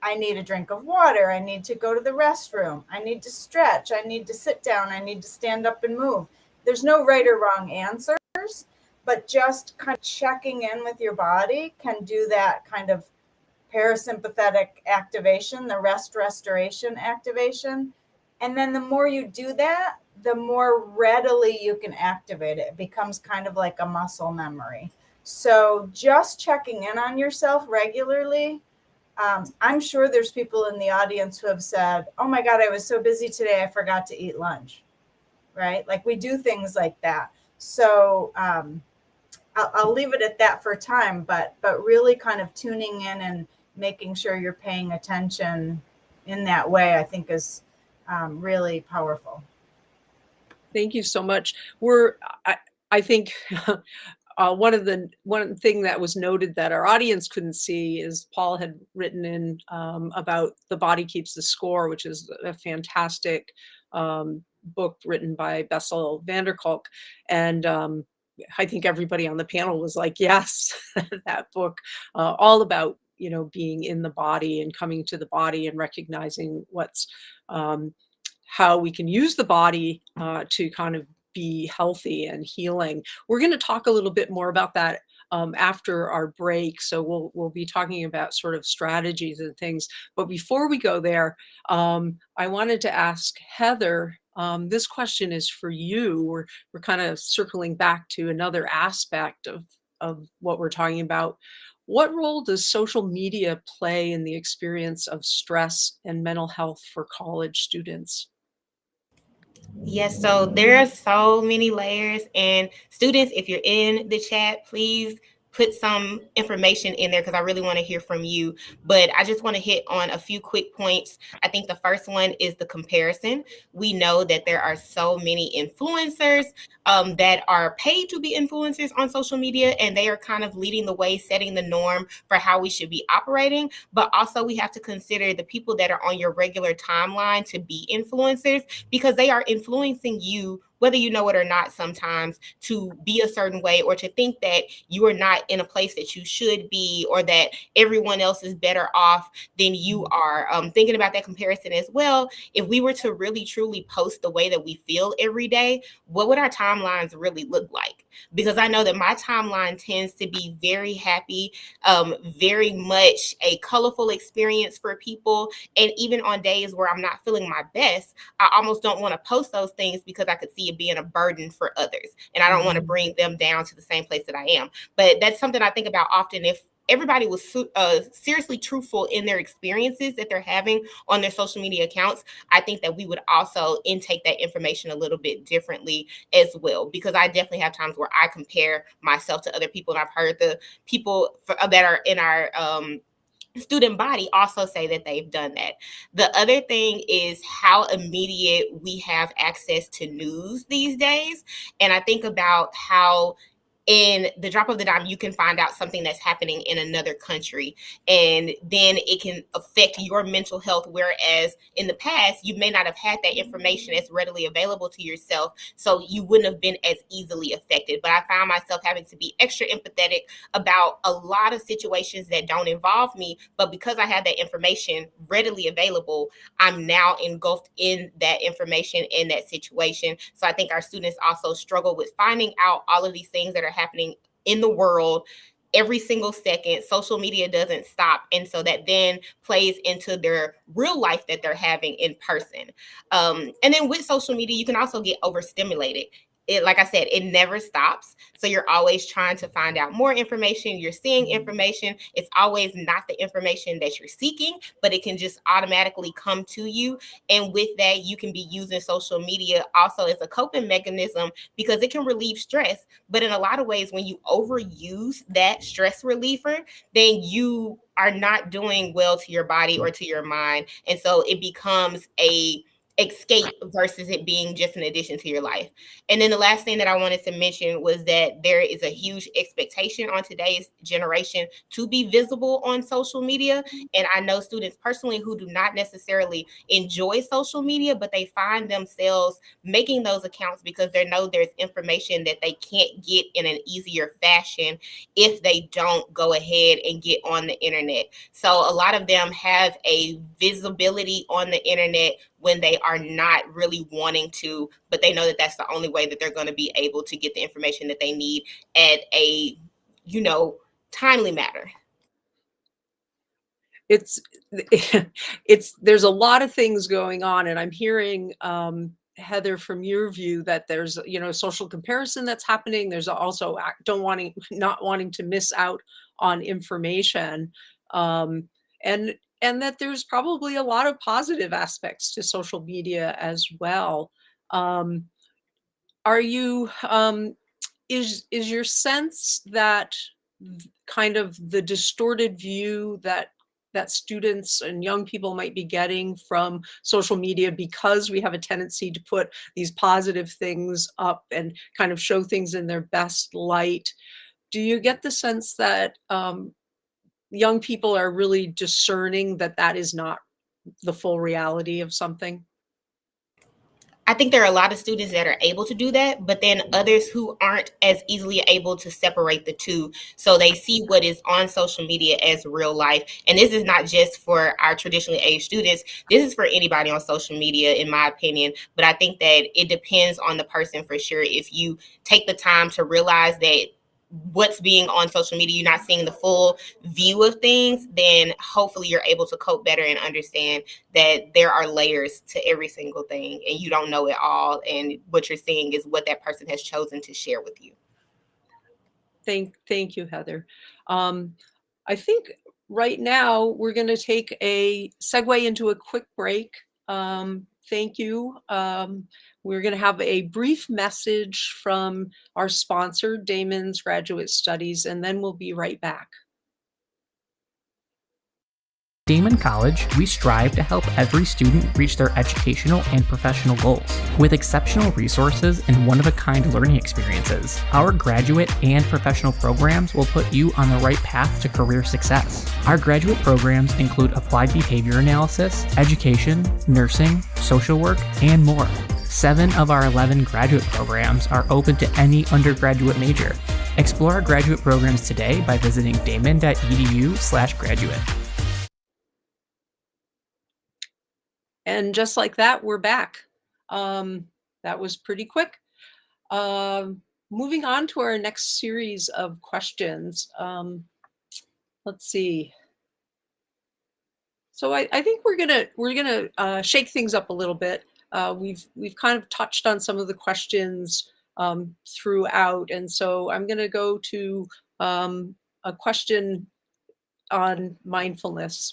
I need a drink of water. I need to go to the restroom. I need to stretch. I need to sit down. I need to stand up and move. There's no right or wrong answers, but just kind of checking in with your body can do that kind of parasympathetic activation, the restoration activation. And then the more you do that, the more readily you can activate it. It becomes kind of like a muscle memory. So just checking in on yourself regularly. I'm sure there's people in the audience who have said, oh my God, I was so busy today, I forgot to eat lunch, right? Like we do things like that. So I'll leave it at that for time, but really kind of tuning in and making sure you're paying attention in that way, I think is really powerful. Thank you so much. I think one thing that was noted that our audience couldn't see is Paul had written in about The Body Keeps the Score, which is a fantastic book written by Bessel van der Kolk. And I think everybody on the panel was like, yes, that book, all about, being in the body and coming to the body and recognizing how we can use the body to kind of be healthy and healing. We're going to talk a little bit more about that after our break. So we'll be talking about sort of strategies and things. But before we go there, I wanted to ask Heather, this question is for you. We're kind of circling back to another aspect of what we're talking about. What role does social media play in the experience of stress and mental health for college students? Yes, so there are so many layers. And students, if you're in the chat, please put some information in there because I really want to hear from you. But I just want to hit on a few quick points. I think the first one is the comparison. We know that there are so many influencers that are paid to be influencers on social media, and they are kind of leading the way, setting the norm for how we should be operating. But also we have to consider the people that are on your regular timeline to be influencers, because they are influencing you, whether you know it or not, sometimes to be a certain way, or to think that you are not in a place that you should be, or that everyone else is better off than you are. Thinking about that comparison as well, if we were to really truly post the way that we feel every day, what would our timelines really look like? Because I know that my timeline tends to be very happy, very much a colorful experience for people. And even on days where I'm not feeling my best, I almost don't want to post those things because I could see it being a burden for others. And I don't want to bring them down to the same place that I am. But that's something I think about often. If everybody was seriously truthful in their experiences that they're having on their social media accounts, I think that we would also intake that information a little bit differently as well. Because I definitely have times where I compare myself to other people. And I've heard the people that are in our student body also say that they've done that. The other thing is how immediate we have access to news these days. And I think about how in the drop of the dime, you can find out something that's happening in another country, and then it can affect your mental health. Whereas in the past, you may not have had that information as readily available to yourself, so you wouldn't have been as easily affected. But I found myself having to be extra empathetic about a lot of situations that don't involve me, but because I have that information readily available, I'm now engulfed in that information, in that situation. So I think our students also struggle with finding out all of these things that are happening in the world every single second. Social media doesn't stop. And so that then plays into their real life that they're having in person. And then with social media, you can also get overstimulated. It, like I said, it never stops. So you're always trying to find out more information. You're seeing information. It's always not the information that you're seeking, but it can just automatically come to you. And with that, you can be using social media also as a coping mechanism because it can relieve stress. But in a lot of ways, when you overuse that stress reliever, then you are not doing well to your body or to your mind. And so it becomes a escape versus it being just an addition to your life. And then the last thing that I wanted to mention was that there is a huge expectation on today's generation to be visible on social media. And I know students personally who do not necessarily enjoy social media, but they find themselves making those accounts because they know there's information that they can't get in an easier fashion if they don't go ahead and get on the internet. So a lot of them have a visibility on the internet when they are not really wanting to, but they know that that's the only way that they're going to be able to get the information that they need at a, timely manner. It's there's a lot of things going on, and I'm hearing, Heather, from your view that there's, social comparison that's happening. There's also not wanting to miss out on information. And that there's probably a lot of positive aspects to social media as well. Are you, is your sense that kind of the distorted view that students and young people might be getting from social media, because we have a tendency to put these positive things up and kind of show things in their best light? Do you get the sense that young people are really discerning that that is not the full reality of something? I think there are a lot of students that are able to do that, but then others who aren't as easily able to separate the two. So they see what is on social media as real life. And this is not just for our traditionally aged students. This is for anybody on social media, in my opinion. But I think that it depends on the person for sure. If you take the time to realize that what's being on social media, you're not seeing the full view of things, then hopefully you're able to cope better and understand that there are layers to every single thing and you don't know it all. And what you're seeing is what that person has chosen to share with you. Thank you, Heather. I think right now we're going to take a segue into a quick break. Thank you. We're going to have a brief message from our sponsor, Daemen's Graduate Studies, and then we'll be right back. Daemen College, we strive to help every student reach their educational and professional goals. With exceptional resources and one-of-a-kind learning experiences, our graduate and professional programs will put you on the right path to career success. Our graduate programs include applied behavior analysis, education, nursing, social work, and more. 7 of our 11 graduate programs are open to any undergraduate major. Explore our graduate programs today by visiting daemen.edu/graduate. And just like that, we're back. That was pretty quick. Moving on to our next series of questions. Let's see. So I think we're gonna shake things up a little bit. We've kind of touched on some of the questions throughout, and so I'm gonna go to a question on mindfulness.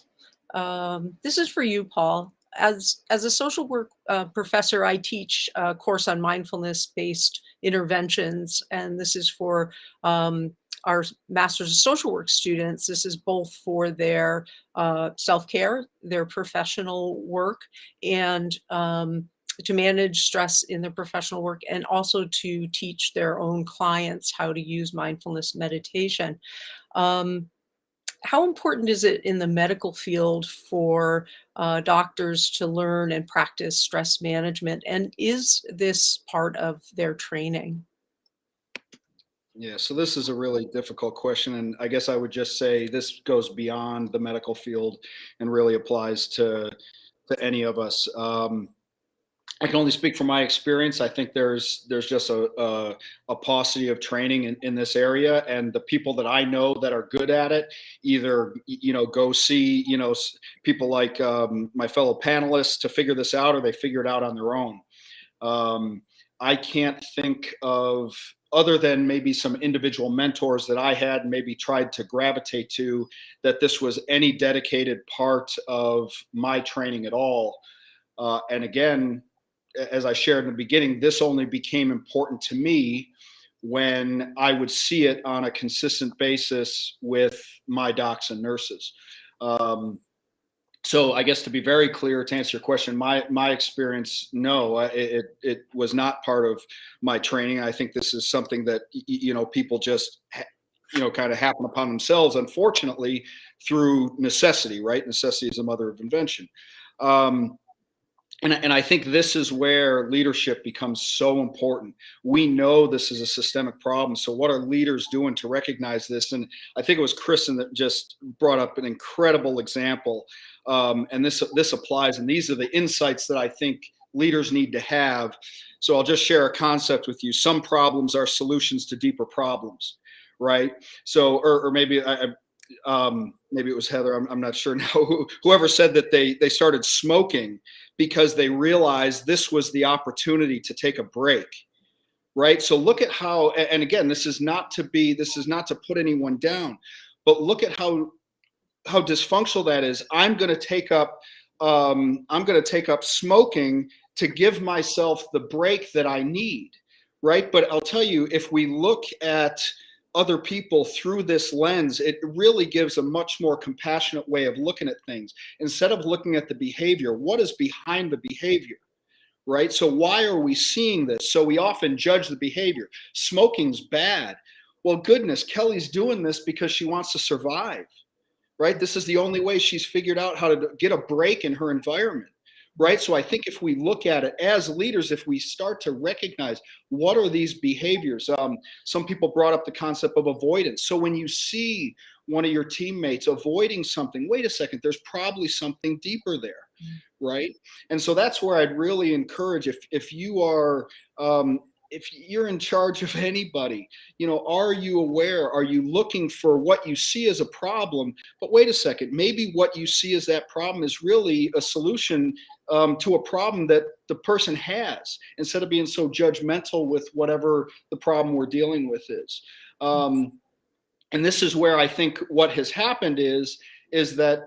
This is for you, Paul. As a social work professor, I teach a course on mindfulness-based interventions, and this is for our Masters of Social Work students. This is both for their self-care, their professional work, and to manage stress in their professional work, and also to teach their own clients how to use mindfulness meditation. Um, how important is it in the medical field for doctors to learn and practice stress management? And is this part of their training? Yeah, so this is a really difficult question, and I guess I would just say this goes beyond the medical field and really applies to any of us. I can only speak from my experience. I think there's just a paucity of training in this area, and the people that I know that are good at it either go see people like my fellow panelists to figure this out, or they figure it out on their own. I can't think of, other than maybe some individual mentors that I had and maybe tried to gravitate to, that this was any dedicated part of my training at all. And again, as I shared in the beginning, this only became important to me when I would see it on a consistent basis with my docs and nurses. So I guess to be very clear, to answer your question, my experience, no, it was not part of my training. I think this is something that people just kind of happen upon themselves, unfortunately, through necessity. Right? Necessity is the mother of invention. And I think this is where leadership becomes so important. We know this is a systemic problem. So what are leaders doing to recognize this? And I think it was Kristen that just brought up an incredible example. And this applies. And these are the insights that I think leaders need to have. So I'll just share a concept with you. Some problems are solutions to deeper problems, right? So, or maybe maybe it was Heather, I'm not sure now, whoever said that they started smoking because they realized this was the opportunity to take a break, right? So look at how, and again, this is not to put anyone down, but look at how dysfunctional that is. I'm going to take up smoking to give myself the break that I need, right? But I'll tell you, if we look at other people through this lens, it really gives a much more compassionate way of looking at things. Instead of looking at the behavior, what is behind the behavior, right? So why are we seeing this? So we often judge the behavior. Smoking's bad. Well, goodness, Kelly's doing this because she wants to survive, right? This is the only way she's figured out how to get a break in her environment. Right. So I think if we look at it as leaders, if we start to recognize what are these behaviors, some people brought up the concept of avoidance. So when you see one of your teammates avoiding something, wait a second, there's probably something deeper there. Right. And so that's where I'd really encourage, if you are if you're in charge of anybody, are you aware? Are you looking for what you see as a problem? But wait a second, maybe what you see as that problem is really a solution to a problem that the person has, instead of being so judgmental with whatever the problem we're dealing with is. And this is where I think what has happened is that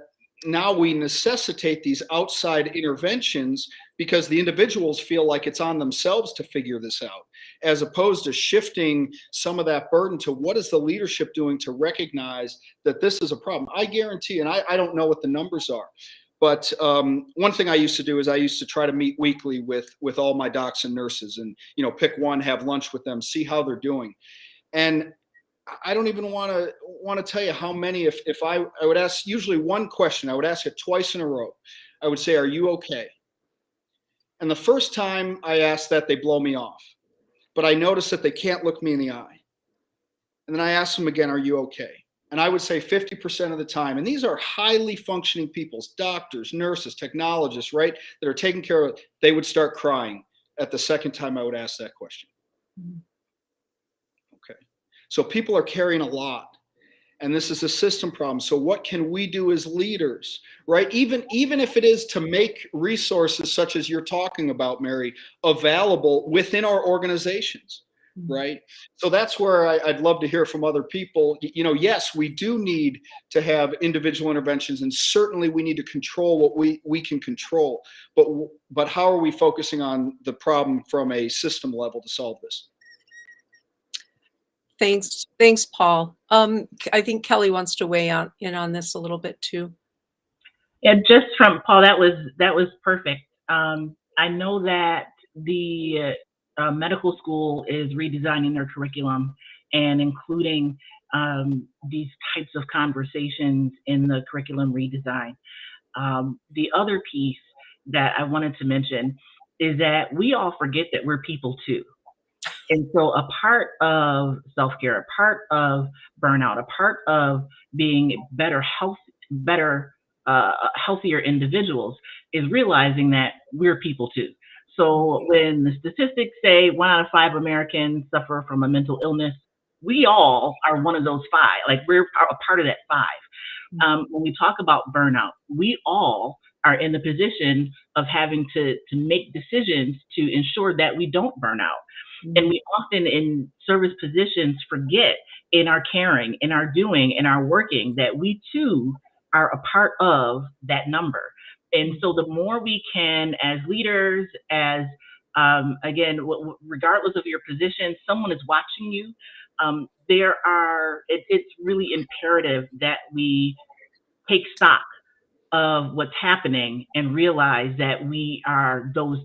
now we necessitate these outside interventions because the individuals feel like it's on themselves to figure this out, as opposed to shifting some of that burden to what is the leadership doing to recognize that this is a problem. I guarantee, and I don't know what the numbers are, but one thing I used to do is I used to try to meet weekly with all my docs and nurses, and pick one, have lunch with them, see how they're doing. And I don't even want to tell you how many, if I would ask usually one question, I would ask it twice in a row. I would say, "Are you okay?" And the first time I ask that, they blow me off. But I notice that they can't look me in the eye. And then I ask them again, "Are you okay?" And I would say 50% of the time, and these are highly functioning people, doctors, nurses, technologists, right, that are taking care of it, they would start crying at the second time I would ask that question. Okay. So people are carrying a lot. And this is a system problem. So what can we do as leaders, right? Even if it is to make resources such as you're talking about, Mary, available within our organizations, right? So that's where I'd love to hear from other people. Yes, we do need to have individual interventions, and certainly we need to control what we can control. But how are we focusing on the problem from a system level to solve this? Thanks, Paul. I think Kelly wants to weigh in on this a little bit too. Yeah, just from Paul, that was perfect. I know that the medical school is redesigning their curriculum and including these types of conversations in the curriculum redesign. The other piece that I wanted to mention is that we all forget that we're people too. And so a part of self-care, a part of burnout, a part of being better, healthier individuals is realizing that we're people too. So when the statistics say 1 out of 5 Americans suffer from a mental illness, we all are one of those 5. Like we're a part of that 5. When we talk about burnout, we all are in the position of having to make decisions to ensure that we don't burn out. And we often in service positions forget in our caring, in our doing, in our working that we too are a part of that number. And so the more we can, as leaders, as again, regardless of your position, someone is watching you. It's really imperative that we take stock of what's happening and realize that we are those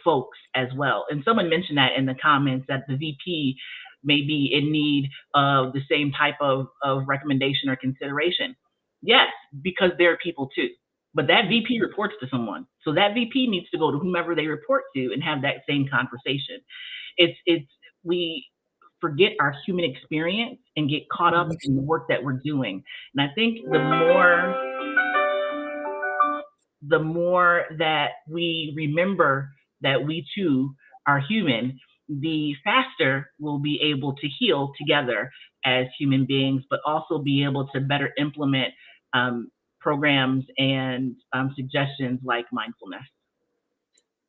folks as well. And someone mentioned that in the comments that the VP may be in need of the same type of recommendation or consideration. Yes, because they're people too. But that VP reports to someone. So that VP needs to go to whomever they report to and have that same conversation. We forget our human experience and get caught up in the work that we're doing. And I think the more that we remember that we too are human, the faster we'll be able to heal together as human beings, but also be able to better implement programs and suggestions like mindfulness.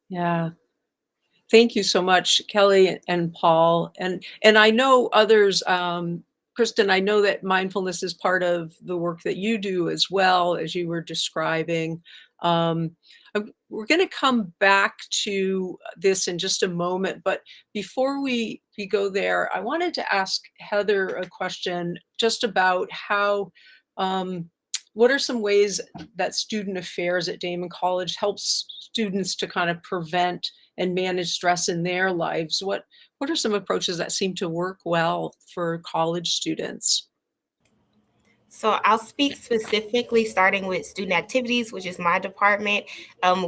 Yeah. Thank you so much, Kelly and Paul. And I know others, Kristen, I know that mindfulness is part of the work that you do as well, as you were describing. We're going to come back to this in just a moment, but before we go there, I wanted to ask Heather a question just about how, what are some ways that student affairs at Daemen College helps students to kind of prevent and manage stress in their lives? What are some approaches that seem to work well for college students? So I'll speak specifically starting with student activities, which is my department.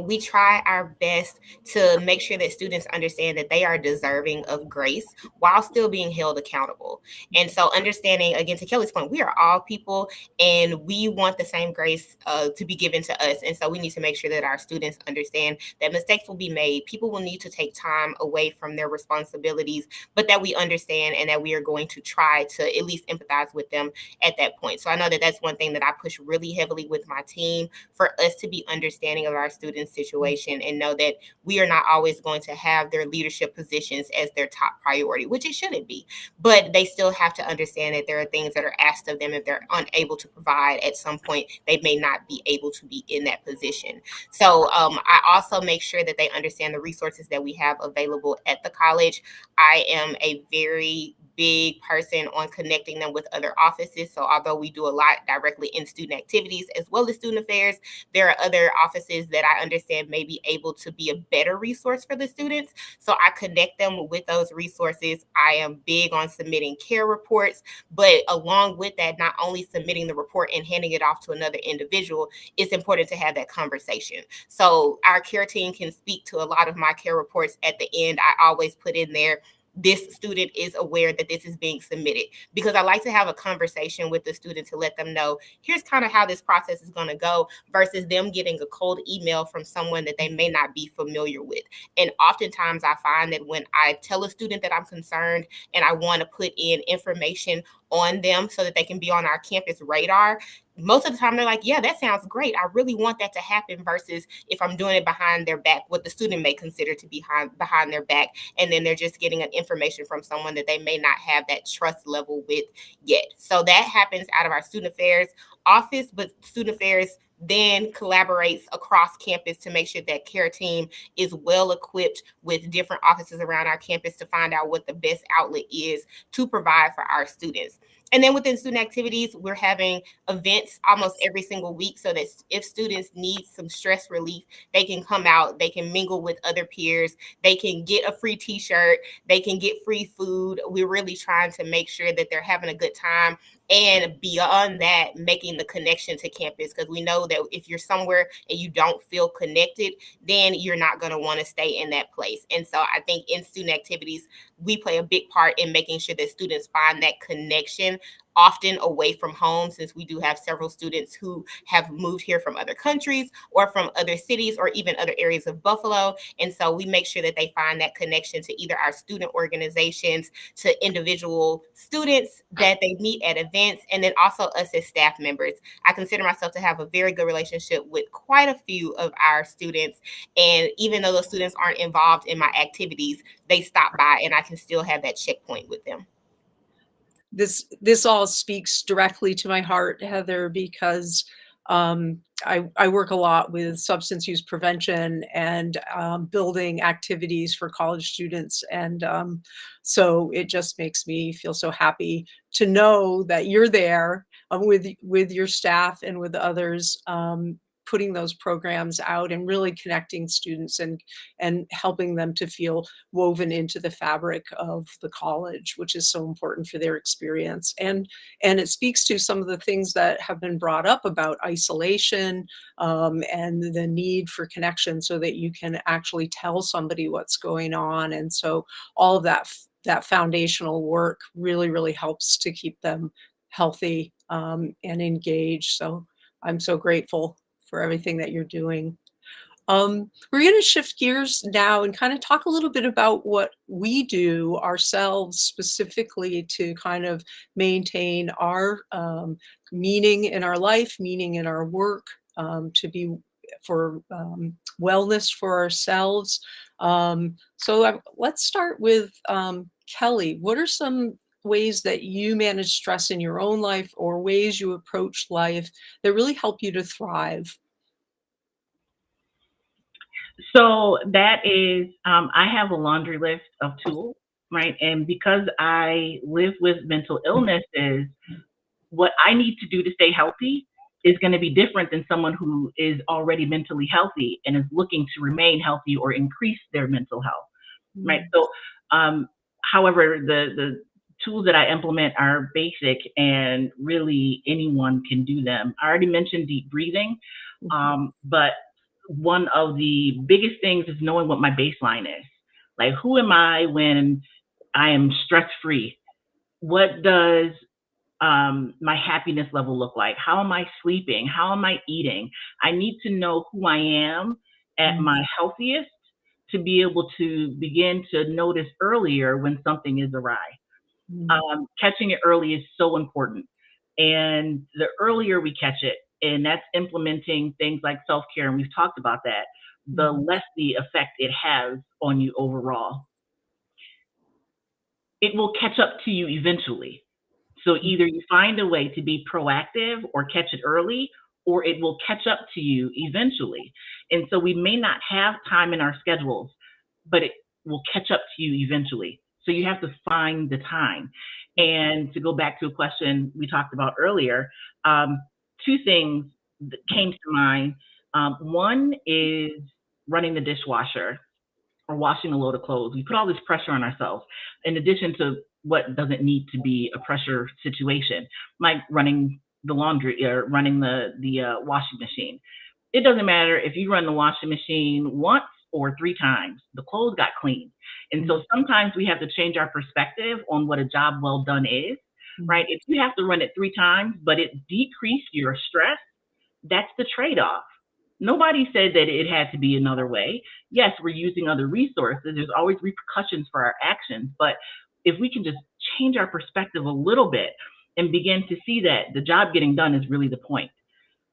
We try our best to make sure that students understand that they are deserving of grace while still being held accountable. And so understanding, again, to Kelly's point, we are all people and we want the same grace to be given to us. And so we need to make sure that our students understand that mistakes will be made. People will need to take time away from their responsibilities, but that we understand and that we are going to try to at least empathize with them at that point. So I know that that's one thing that I push really heavily with my team, for us to be understanding of our students' situation and know that we are not always going to have their leadership positions as their top priority, which it shouldn't be. But they still have to understand that there are things that are asked of them. If they're unable to provide at some point, they may not be able to be in that position. So I also make sure that they understand the resources that we have available at the college. I am a very big person on connecting them with other offices. So although we do a lot directly in student activities as well as student affairs, there are other offices that I understand may be able to be a better resource for the students. So I connect them with those resources. I am big on submitting care reports, but along with that, not only submitting the report and handing it off to another individual, it's important to have that conversation. So our care team can speak to a lot of my care reports. At the end, I always put in there, this student is aware that this is being submitted, because I like to have a conversation with the student to let them know, here's kind of how this process is going to go, versus them getting a cold email from someone that they may not be familiar with. And oftentimes I find that when I tell a student that I'm concerned and I want to put in information on them so that they can be on our campus radar, most of the time they're like, yeah, that sounds great. I really want that to happen, versus if I'm doing it behind their back, what the student may consider to be behind their back. And then they're just getting an information from someone that they may not have that trust level with yet. So that happens out of our student affairs office, but student affairs then collaborates across campus to make sure that care team is well equipped with different offices around our campus to find out what the best outlet is to provide for our students. And then within student activities, we're having events almost every single week so that if students need some stress relief, they can come out, they can mingle with other peers, they can get a free t-shirt, they can get free food. We're really trying to make sure that they're having a good time. And beyond that, making the connection to campus, because we know that if you're somewhere and you don't feel connected, then you're not going to want to stay in that place. And so I think in student activities, we play a big part in making sure that students find that connection, often away from home, since we do have several students who have moved here from other countries or from other cities or even other areas of Buffalo. And so we make sure that they find that connection to either our student organizations, to individual students that they meet at events, and then also us as staff members. I consider myself to have a very good relationship with quite a few of our students. And even though those students aren't involved in my activities, they stop by and I can still have that checkpoint with them. This all speaks directly to my heart, Heather, because I work a lot with substance use prevention and building activities for college students. And so it just makes me feel so happy to know that you're there with your staff and with others, putting those programs out and really connecting students and helping them to feel woven into the fabric of the college, which is so important for their experience. And it speaks to some of the things that have been brought up about isolation, and the need for connection so that you can actually tell somebody what's going on. And so all of that foundational work really, really helps to keep them healthy, and engaged. So I'm so grateful for everything that you're doing. We're going to shift gears now and kind of talk a little bit about what we do ourselves specifically to kind of maintain our meaning in our life, meaning in our work, to be for wellness for ourselves. Let's start with Kelly. What are some ways that you manage stress in your own life or ways you approach life that really help you to thrive? So that is, I have a laundry list of tools, right? And because I live with mental illnesses, what I need to do to stay healthy is going to be different than someone who is already mentally healthy and is looking to remain healthy or increase their mental health, right? So, however, the tools that I implement are basic and really anyone can do them. I already mentioned deep breathing, but one of the biggest things is knowing what my baseline is. Like, who am I when I am stress-free? What does my happiness level look like? How am I sleeping? How am I eating? I need to know who I am at my healthiest to be able to begin to notice earlier when something is awry. Catching it early is so important. And the earlier we catch it, and that's implementing things like self-care, and we've talked about that, the less the effect it has on you overall. It will catch up to you eventually. So either you find a way to be proactive or catch it early, or it will catch up to you eventually. And so we may not have time in our schedules, but it will catch up to you eventually. So you have to find the time. And to go back to a question we talked about earlier, two things that came to mind. One is running the dishwasher or washing a load of clothes. We put all this pressure on ourselves in addition to what doesn't need to be a pressure situation, like running the laundry or running the washing machine. It doesn't matter if you run the washing machine once or 3 times, the clothes got clean. And so sometimes we have to change our perspective on what a job well done is, right? If you have to run it 3 times, but it decreased your stress, that's the trade-off. Nobody said that it had to be another way. Yes, we're using other resources. There's always repercussions for our actions. But if we can just change our perspective a little bit and begin to see that the job getting done is really the point.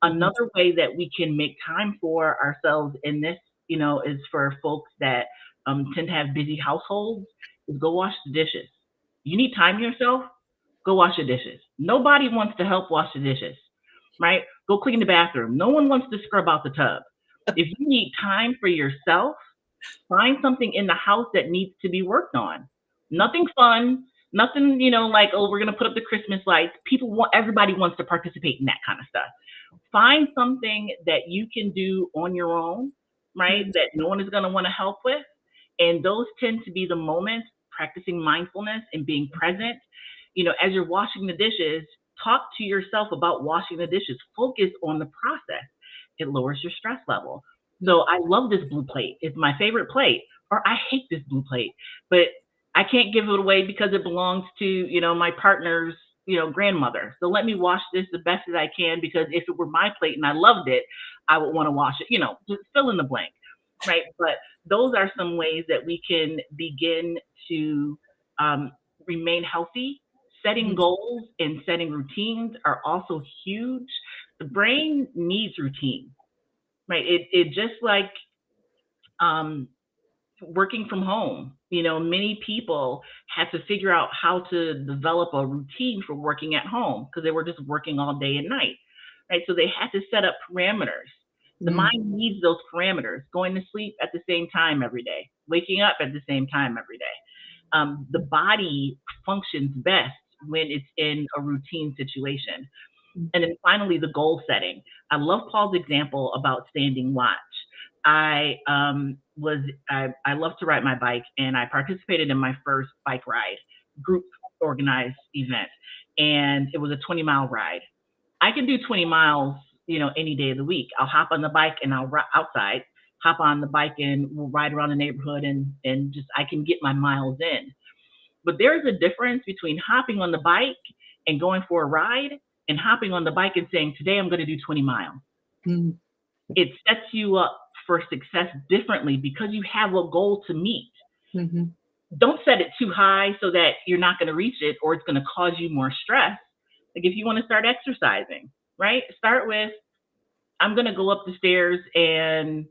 Another way that we can make time for ourselves in this, is for folks that tend to have busy households, is go wash the dishes. You need time yourself? Go wash the dishes. Nobody wants to help wash the dishes, right? Go clean the bathroom. No one wants to scrub out the tub. If you need time for yourself, find something in the house that needs to be worked on. Nothing fun, nothing, like, oh, we're going to put up the Christmas lights. Everybody wants to participate in that kind of stuff. Find something that you can do on your own, right? That no one is going to want to help with. And those tend to be the moments, practicing mindfulness and being present. As you're washing the dishes, talk to yourself about washing the dishes. Focus on the process. It lowers your stress level. So I love this blue plate. It's my favorite plate. Or I hate this blue plate, but I can't give it away because it belongs to, my partner's, grandmother. So let me wash this the best as I can, because if it were my plate and I loved it, I would want to wash it, just fill in the blank, right? But those are some ways that we can begin to remain healthy. Setting goals and setting routines are also huge. The brain needs routine, right? It just like working from home. Many people had to figure out how to develop a routine for working at home because they were just working all day and night, right? So they had to set up parameters. The mind needs those parameters, going to sleep at the same time every day, waking up at the same time every day. The body functions best when it's in a routine situation. And then finally, the goal setting. I love Paul's example about standing watch. I love to ride my bike, and I participated in my first bike ride, group organized event, and it was a 20-mile ride. I can do 20 miles, any day of the week. I'll hop on the bike and I'll outside, hop on the bike and we'll ride around the neighborhood and just, I can get my miles in. But there's a difference between hopping on the bike and going for a ride and hopping on the bike and saying, today I'm going to do 20 miles. It sets you up for success differently because you have a goal to meet. Don't set it too high so that you're not going to reach it or it's going to cause you more stress. Like if you want to start exercising, right? Start with, I'm going to go up the stairs and,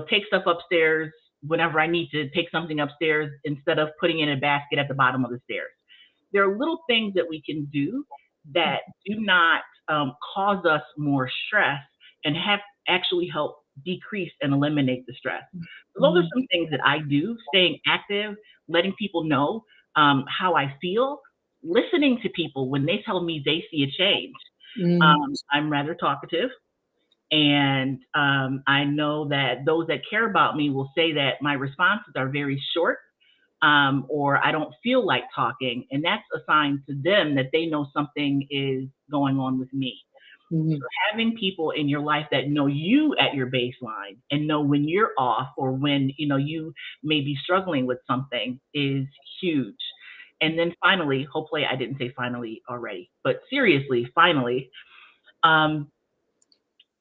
take stuff upstairs whenever I need to take something upstairs instead of putting in a basket at the bottom of the stairs. There are little things that we can do that do not cause us more stress and have actually help decrease and eliminate the stress. So those are some things that I do: staying active, letting people know how I feel, listening to people when they tell me they see a change. I'm rather talkative, and I know that those that care about me will say that my responses are very short, or I don't feel like talking, and that's a sign to them that they know something is going on with me. So having people in your life that know you at your baseline and know when you're off or when you may be struggling with something is huge. And then finally, hopefully I didn't say finally already, but seriously, finally,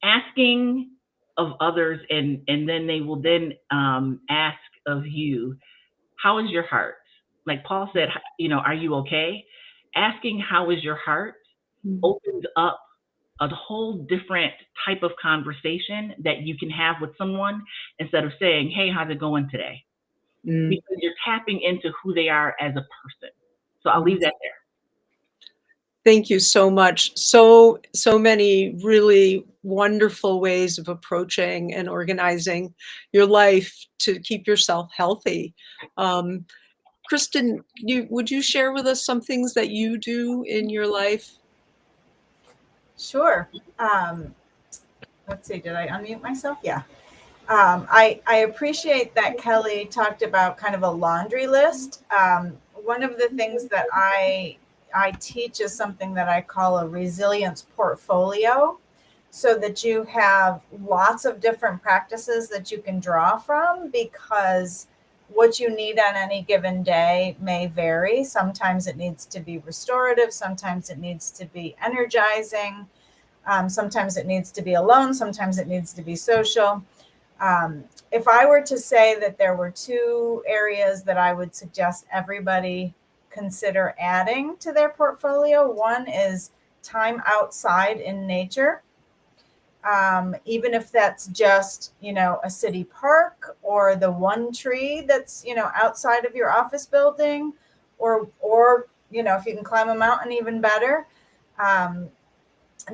asking of others, and then they will then ask of you, how is your heart? Like Paul said, are you okay? Asking how is your heart opens up a whole different type of conversation that you can have with someone instead of saying, hey, how's it going today? Because you're tapping into who they are as a person. So I'll leave that there. Thank you so much. So many really wonderful ways of approaching and organizing your life to keep yourself healthy. Kristen, would you share with us some things that you do in your life? Sure. Let's see, did I unmute myself? Yeah. I appreciate that Kelly talked about kind of a laundry list. One of the things that I teach is something that I call a resilience portfolio, so that you have lots of different practices that you can draw from, because what you need on any given day may vary. Sometimes it needs to be restorative. Sometimes it needs to be energizing. Sometimes it needs to be alone. Sometimes it needs to be social. If I were to say that there were two areas that I would suggest everybody consider adding to their portfolio, one is time outside in nature. Even if that's just, a city park or the one tree that's, outside of your office building, or if you can climb a mountain, even better.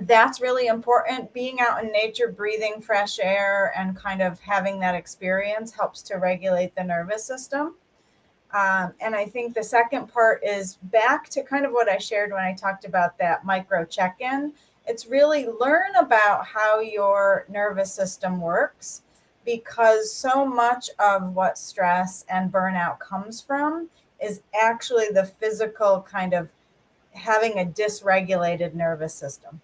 that's really important. Being out in nature, breathing fresh air, and kind of having that experience helps to regulate the nervous system. And I think the second part is back to kind of what I shared when I talked about that micro check-in. It's really learn about how your nervous system works, because so much of what stress and burnout comes from is actually the physical kind of having a dysregulated nervous system.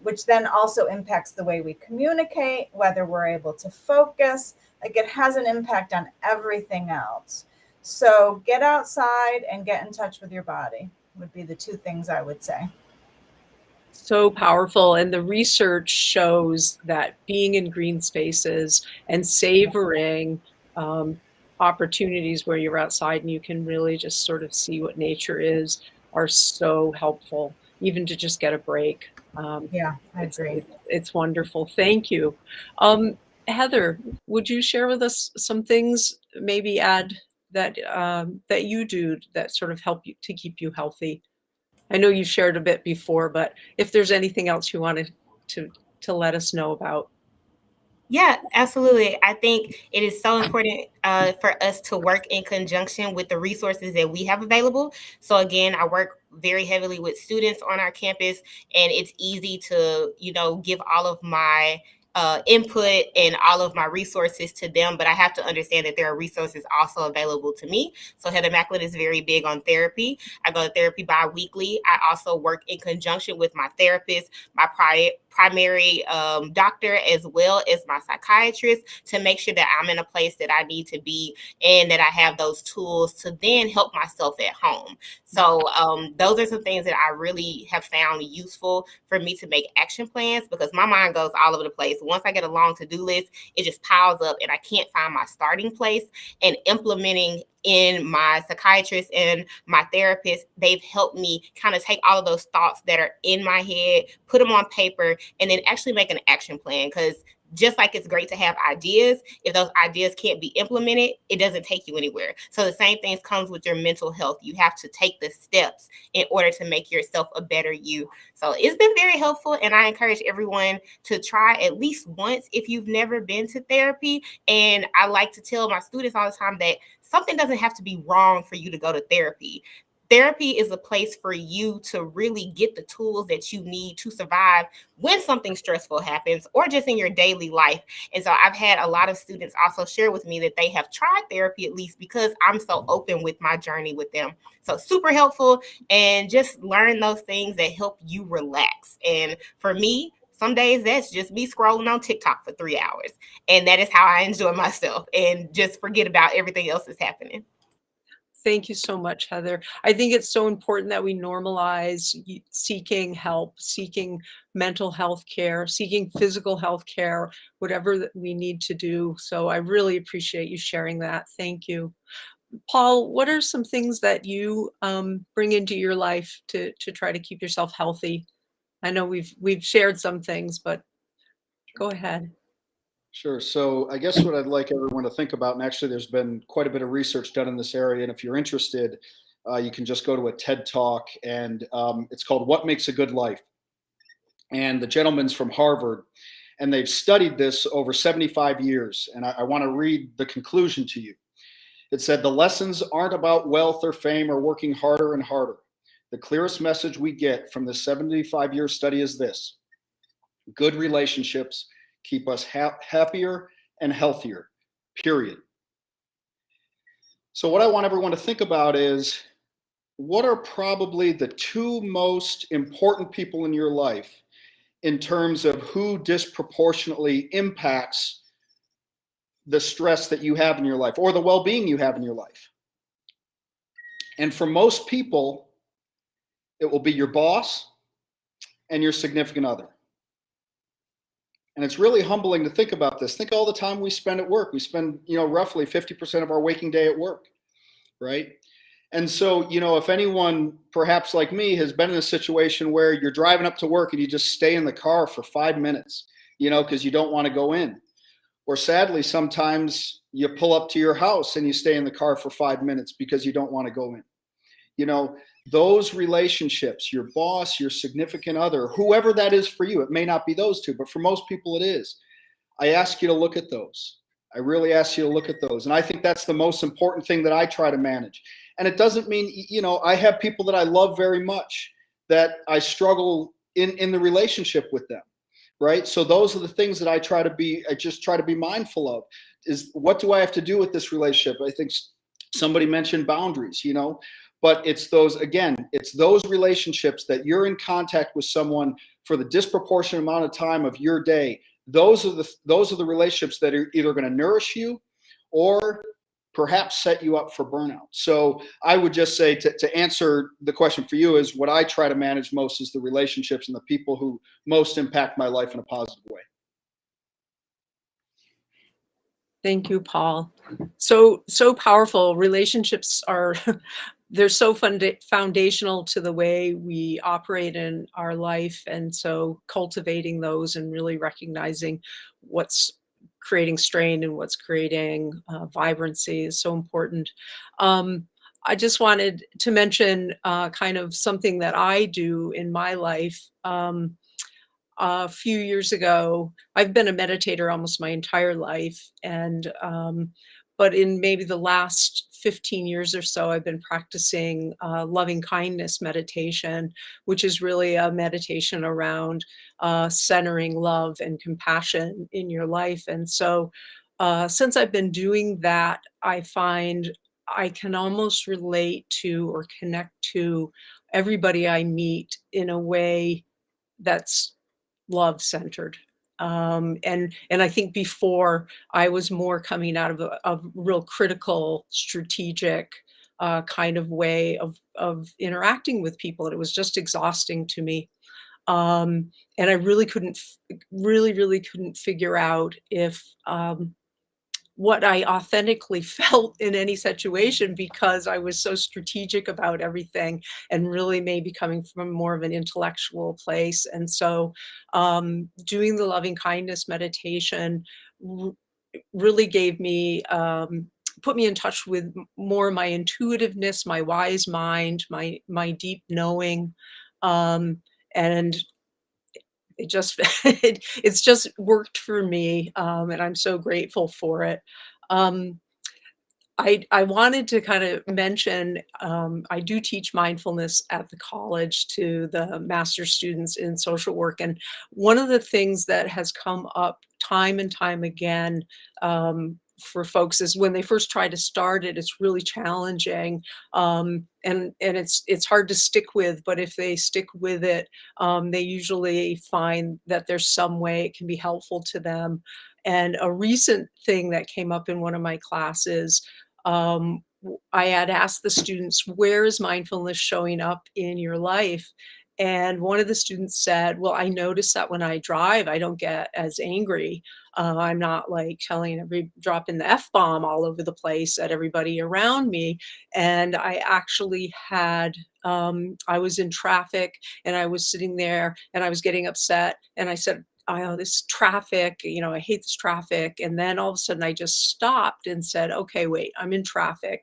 Which then also impacts the way we communicate, whether we're able to focus. Like, it has an impact on everything else. So get outside and get in touch with your body would be the two things I would say. So powerful. And the research shows that being in green spaces and savoring opportunities where you're outside and you can really just sort of see what nature is are so helpful, even to just get a break. Yeah, I agree. It's wonderful. Thank you. Heather, would you share with us some things, maybe add that that you do that sort of help you to keep you healthy? I know you shared a bit before, but if there's anything else you wanted to let us know about. Yeah, absolutely. I think it is so important for us to work in conjunction with the resources that we have available. So again, I work very heavily with students on our campus, and it's easy to, give all of my input and all of my resources to them, but I have to understand that there are resources also available to me. So Heather Macklin is very big on therapy. I go to therapy bi-weekly. I also work in conjunction with my therapist, my primary doctor, as well as my psychiatrist, to make sure that I'm in a place that I need to be and that I have those tools to then help myself at home. So those are some things that I really have found useful for me to make action plans, because my mind goes all over the place. Once I get a long to-do list, it just piles up and I can't find my starting place. And implementing in my psychiatrist and my therapist, they've helped me kind of take all of those thoughts that are in my head, put them on paper, and then actually make an action plan. Because just like it's great to have ideas, if those ideas can't be implemented, it doesn't take you anywhere. So the same things comes with your mental health. You have to take the steps in order to make yourself a better you. So it's been very helpful, and I encourage everyone to try at least once if you've never been to therapy. And I like to tell my students all the time that something doesn't have to be wrong for you to go to therapy. Therapy is a place for you to really get the tools that you need to survive when something stressful happens, or just in your daily life. And so I've had a lot of students also share with me that they have tried therapy, at least because I'm so open with my journey with them. So super helpful, and just learn those things that help you relax. And for me, some days that's just me scrolling on TikTok for 3 hours. And that is how I enjoy myself and just forget about everything else that's happening. Thank you so much, Heather. I think it's so important that we normalize seeking help, seeking mental health care, seeking physical health care, whatever that we need to do. So I really appreciate you sharing that. Thank you. Paul, what are some things that you bring into your life to try to keep yourself healthy? I know we've shared some things, but go ahead. Sure. So I guess what I'd like everyone to think about, and actually there's been quite a bit of research done in this area, and if you're interested, you can just go to a TED Talk, and it's called What Makes a Good Life? And the gentleman's from Harvard, and they've studied this over 75 years, and I want to read the conclusion to you. It said, the lessons aren't about wealth or fame or working harder and harder. The clearest message we get from this 75-year study is this: good relationships keep us happier and healthier, period. So what I want everyone to think about is, what are probably the two most important people in your life in terms of who disproportionately impacts the stress that you have in your life or the well-being you have in your life? And for most people, it will be your boss and your significant other. And it's really humbling to think about this. Think all the time we spend at work. We spend, roughly 50% of our waking day at work, right? And so, if anyone, perhaps like me, has been in a situation where you're driving up to work and you just stay in the car for 5 minutes, because you don't want to go in. Or sadly, sometimes you pull up to your house and you stay in the car for 5 minutes because you don't want to go in. those relationships, your boss, your significant other, whoever that is for you, it may not be those two, but for most people it is. I ask you to look at those. I really ask you to look at those. And I think that's the most important thing that I try to manage. And it doesn't mean, I have people that I love very much that I struggle in the relationship with them, right? So those are the things that I just try to be mindful of, is what do I have to do with this relationship? I think somebody mentioned boundaries, but it's those relationships that you're in contact with someone for the disproportionate amount of time of your day. Those are the relationships that are either going to nourish you or perhaps set you up for burnout. So I would just say, to answer the question for you, is what I try to manage most is the relationships and the people who most impact my life in a positive way. Thank you, Paul. So powerful. Relationships are, they're so foundational to the way we operate in our life. And so cultivating those and really recognizing what's creating strain and what's creating vibrancy is so important. I just wanted to mention kind of something that I do in my life. A few years ago, I've been a meditator almost my entire life, and but in maybe the last 15 years or so, I've been practicing loving kindness meditation, which is really a meditation around centering love and compassion in your life. And so since I've been doing that, I find I can almost relate to or connect to everybody I meet in a way that's love-centered. And I think before I was more coming out of a real critical, strategic kind of way of interacting with people, and it was just exhausting to me. And I really couldn't figure out if what I authentically felt in any situation, because I was so strategic about everything and really maybe coming from more of an intellectual place. And so doing the loving kindness meditation really gave me, put me in touch with more my intuitiveness, my wise mind, my deep knowing. And it just it's just worked for me, and I'm so grateful for it. Um, I wanted to kind of mention, I do teach mindfulness at the college to the master's students in social work, and one of the things that has come up time and time again, for folks is when they first try to start it, it's really challenging, and it's hard to stick with. But if they stick with it, they usually find that there's some way it can be helpful to them. And a recent thing that came up in one of my classes, I had asked the students, where is mindfulness showing up in your life? And one of the students said, well, I notice that when I drive, I don't get as angry. I'm not like dropping the F-bomb all over the place at everybody around me. And I actually had, I was in traffic and I was sitting there and I was getting upset. And I said, oh, this traffic, I hate this traffic. And then all of a sudden I just stopped and said, okay, wait, I'm in traffic.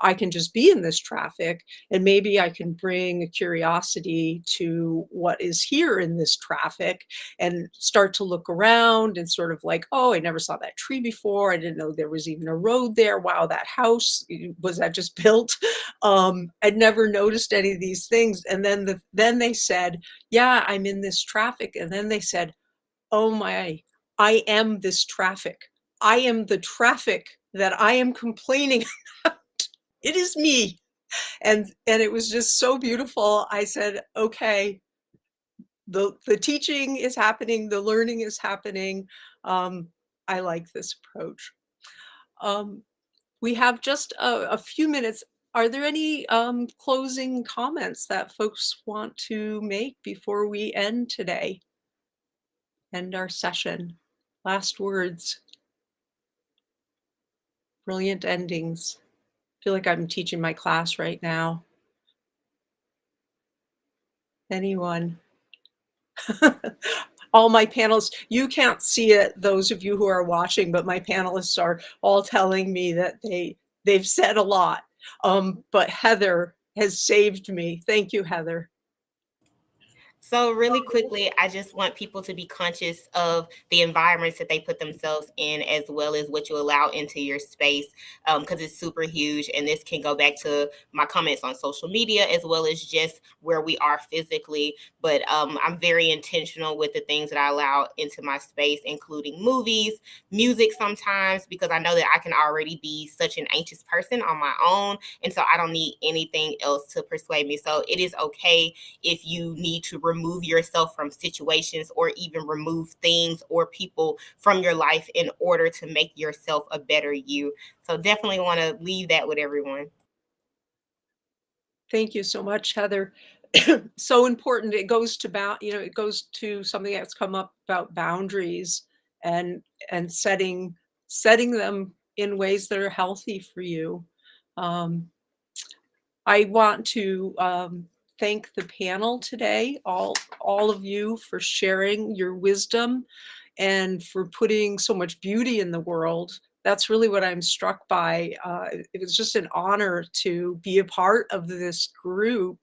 I can just be in this traffic, and maybe I can bring a curiosity to what is here in this traffic and start to look around and sort of like, oh, I never saw that tree before. I didn't know there was even a road there. Wow, that house, was that just built? I'd never noticed any of these things. And then they said, yeah, I'm in this traffic. And then they said, oh my, I am this traffic. I am the traffic that I am complaining about. It is me. And it was just so beautiful. I said, okay, the teaching is happening, the learning is happening. I like this approach. We have just a few minutes. Are there any closing comments that folks want to make before we end today? End our session. Last words. Brilliant endings. I feel like I'm teaching my class right now. Anyone? All my panelists, you can't see it, those of you who are watching, but my panelists are all telling me that they've said a lot. But Heather has saved me. Thank you, Heather. So really quickly, I just want people to be conscious of the environments that they put themselves in, as well as what you allow into your space, because it's super huge. And this can go back to my comments on social media, as well as just where we are physically. But I'm very intentional with the things that I allow into my space, including movies, music sometimes, because I know that I can already be such an anxious person on my own. And so I don't need anything else to persuade me. So it is okay if you need to remove yourself from situations, or even remove things or people from your life in order to make yourself a better you. So definitely want to leave that with everyone. Thank you so much, Heather. So important. It goes to it goes to something that's come up about boundaries and setting them in ways that are healthy for you. I want to thank the panel today, all of you, for sharing your wisdom and for putting so much beauty in the world. That's really what I'm struck by. It was just an honor to be a part of this group.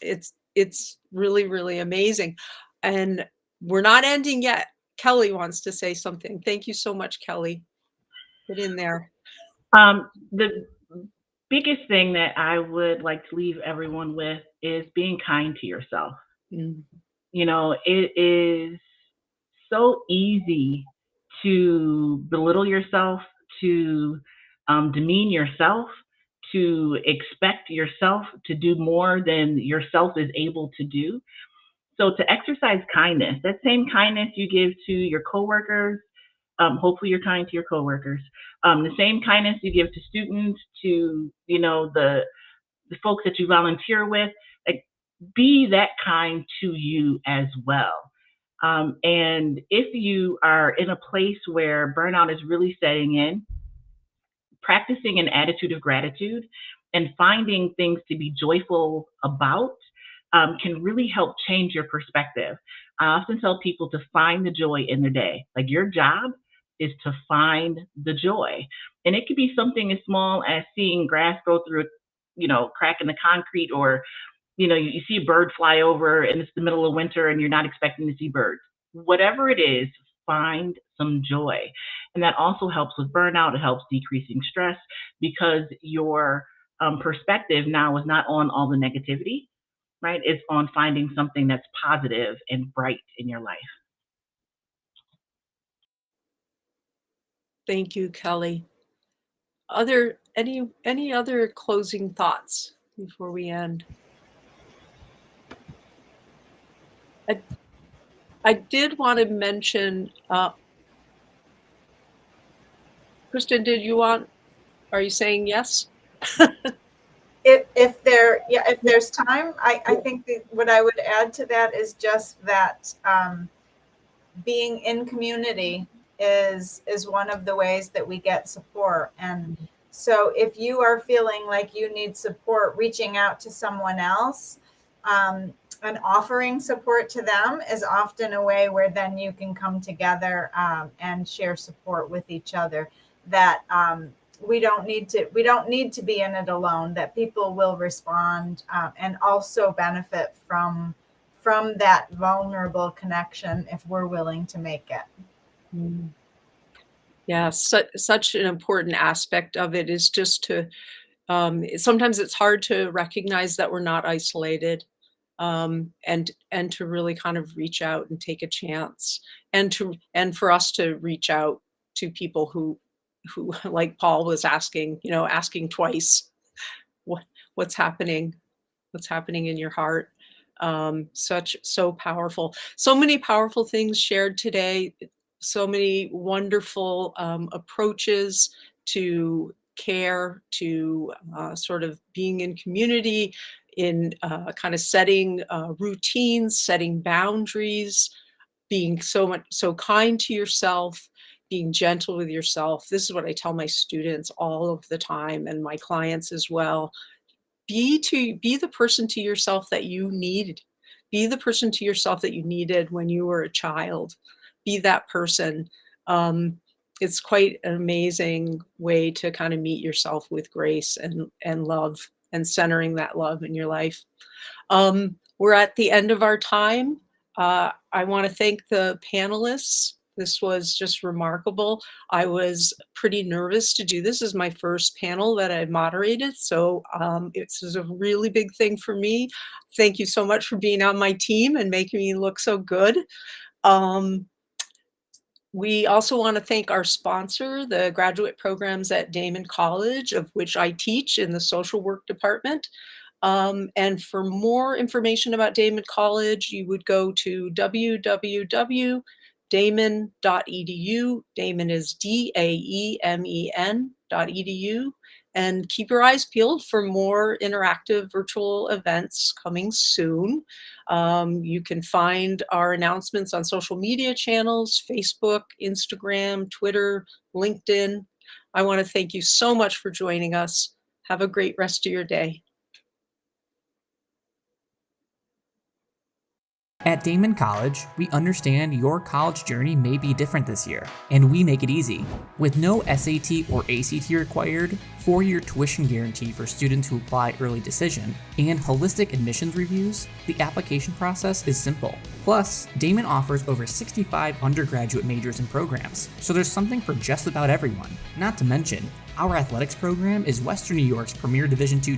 It's really, really amazing. And we're not ending yet. Kelly wants to say something. Thank you so much, Kelly. Get in there. The biggest thing that I would like to leave everyone with is being kind to yourself. Mm. You know, it is so easy to belittle yourself, to demean yourself, to expect yourself to do more than yourself is able to do. So to exercise kindness, that same kindness you give to your coworkers, hopefully you're kind to your coworkers. The same kindness you give to students, to the folks that you volunteer with, like, be that kind to you as well. And if you are in a place where burnout is really setting in, practicing an attitude of gratitude and finding things to be joyful about can really help change your perspective. I often tell people to find the joy in the day. Like, your job is to find the joy. And it could be something as small as seeing grass grow through a crack in the concrete, or you see a bird fly over and it's the middle of winter and you're not expecting to see birds. Whatever it is, find some joy. And that also helps with burnout. It helps decreasing stress, because your perspective now is not on all the negativity, right? It's on finding something that's positive and bright in your life. Thank you, Kelly. Any other closing thoughts before we end? I did want to mention, Kristen, are you saying yes? If there's time, I think that what I would add to that is just that being in community is one of the ways that we get support. And so if you are feeling like you need support, reaching out to someone else and offering support to them is often a way where then you can come together and share support with each other. That we don't need to be in it alone, that people will respond and also benefit from that vulnerable connection if we're willing to make it. Yeah, such an important aspect of it is just to, sometimes it's hard to recognize that we're not isolated, and to really kind of reach out and take a chance, and for us to reach out to people who like Paul was asking twice, what's happening in your heart. So powerful. So many powerful things shared today. So many wonderful approaches to care, to sort of being in community, in kind of setting routines, setting boundaries, being so kind to yourself, being gentle with yourself. This is what I tell my students all of the time, and my clients as well. Be the person to yourself that you needed. Be the person to yourself that you needed when you were a child. Be that person. It's quite an amazing way to kind of meet yourself with grace and love. and centering that love in your life. We're at the end of our time. I want to thank the panelists. This was just remarkable. I was pretty nervous to do this as my first panel that I moderated, so it's a really big thing for me. Thank you so much for being on my team and making me look so good. We also want to thank our sponsor, the graduate programs at Daemen College, of which I teach in the social work department. And for more information about Daemen College, you would go to www.daemen.edu. Daemen is DAEMEN.edu. And keep your eyes peeled for more interactive virtual events coming soon. You can find our announcements on social media channels, Facebook, Instagram, Twitter, LinkedIn. I want to thank you so much for joining us. Have a great rest of your day. At Daemen College, we understand your college journey may be different this year, and we make it easy. With no SAT or ACT required, 4-year tuition guarantee for students who apply early decision, and holistic admissions reviews, the application process is simple. Plus, Daemen offers over 65 undergraduate majors and programs, so there's something for just about everyone. Not to mention, our athletics program is Western New York's premier Division II team.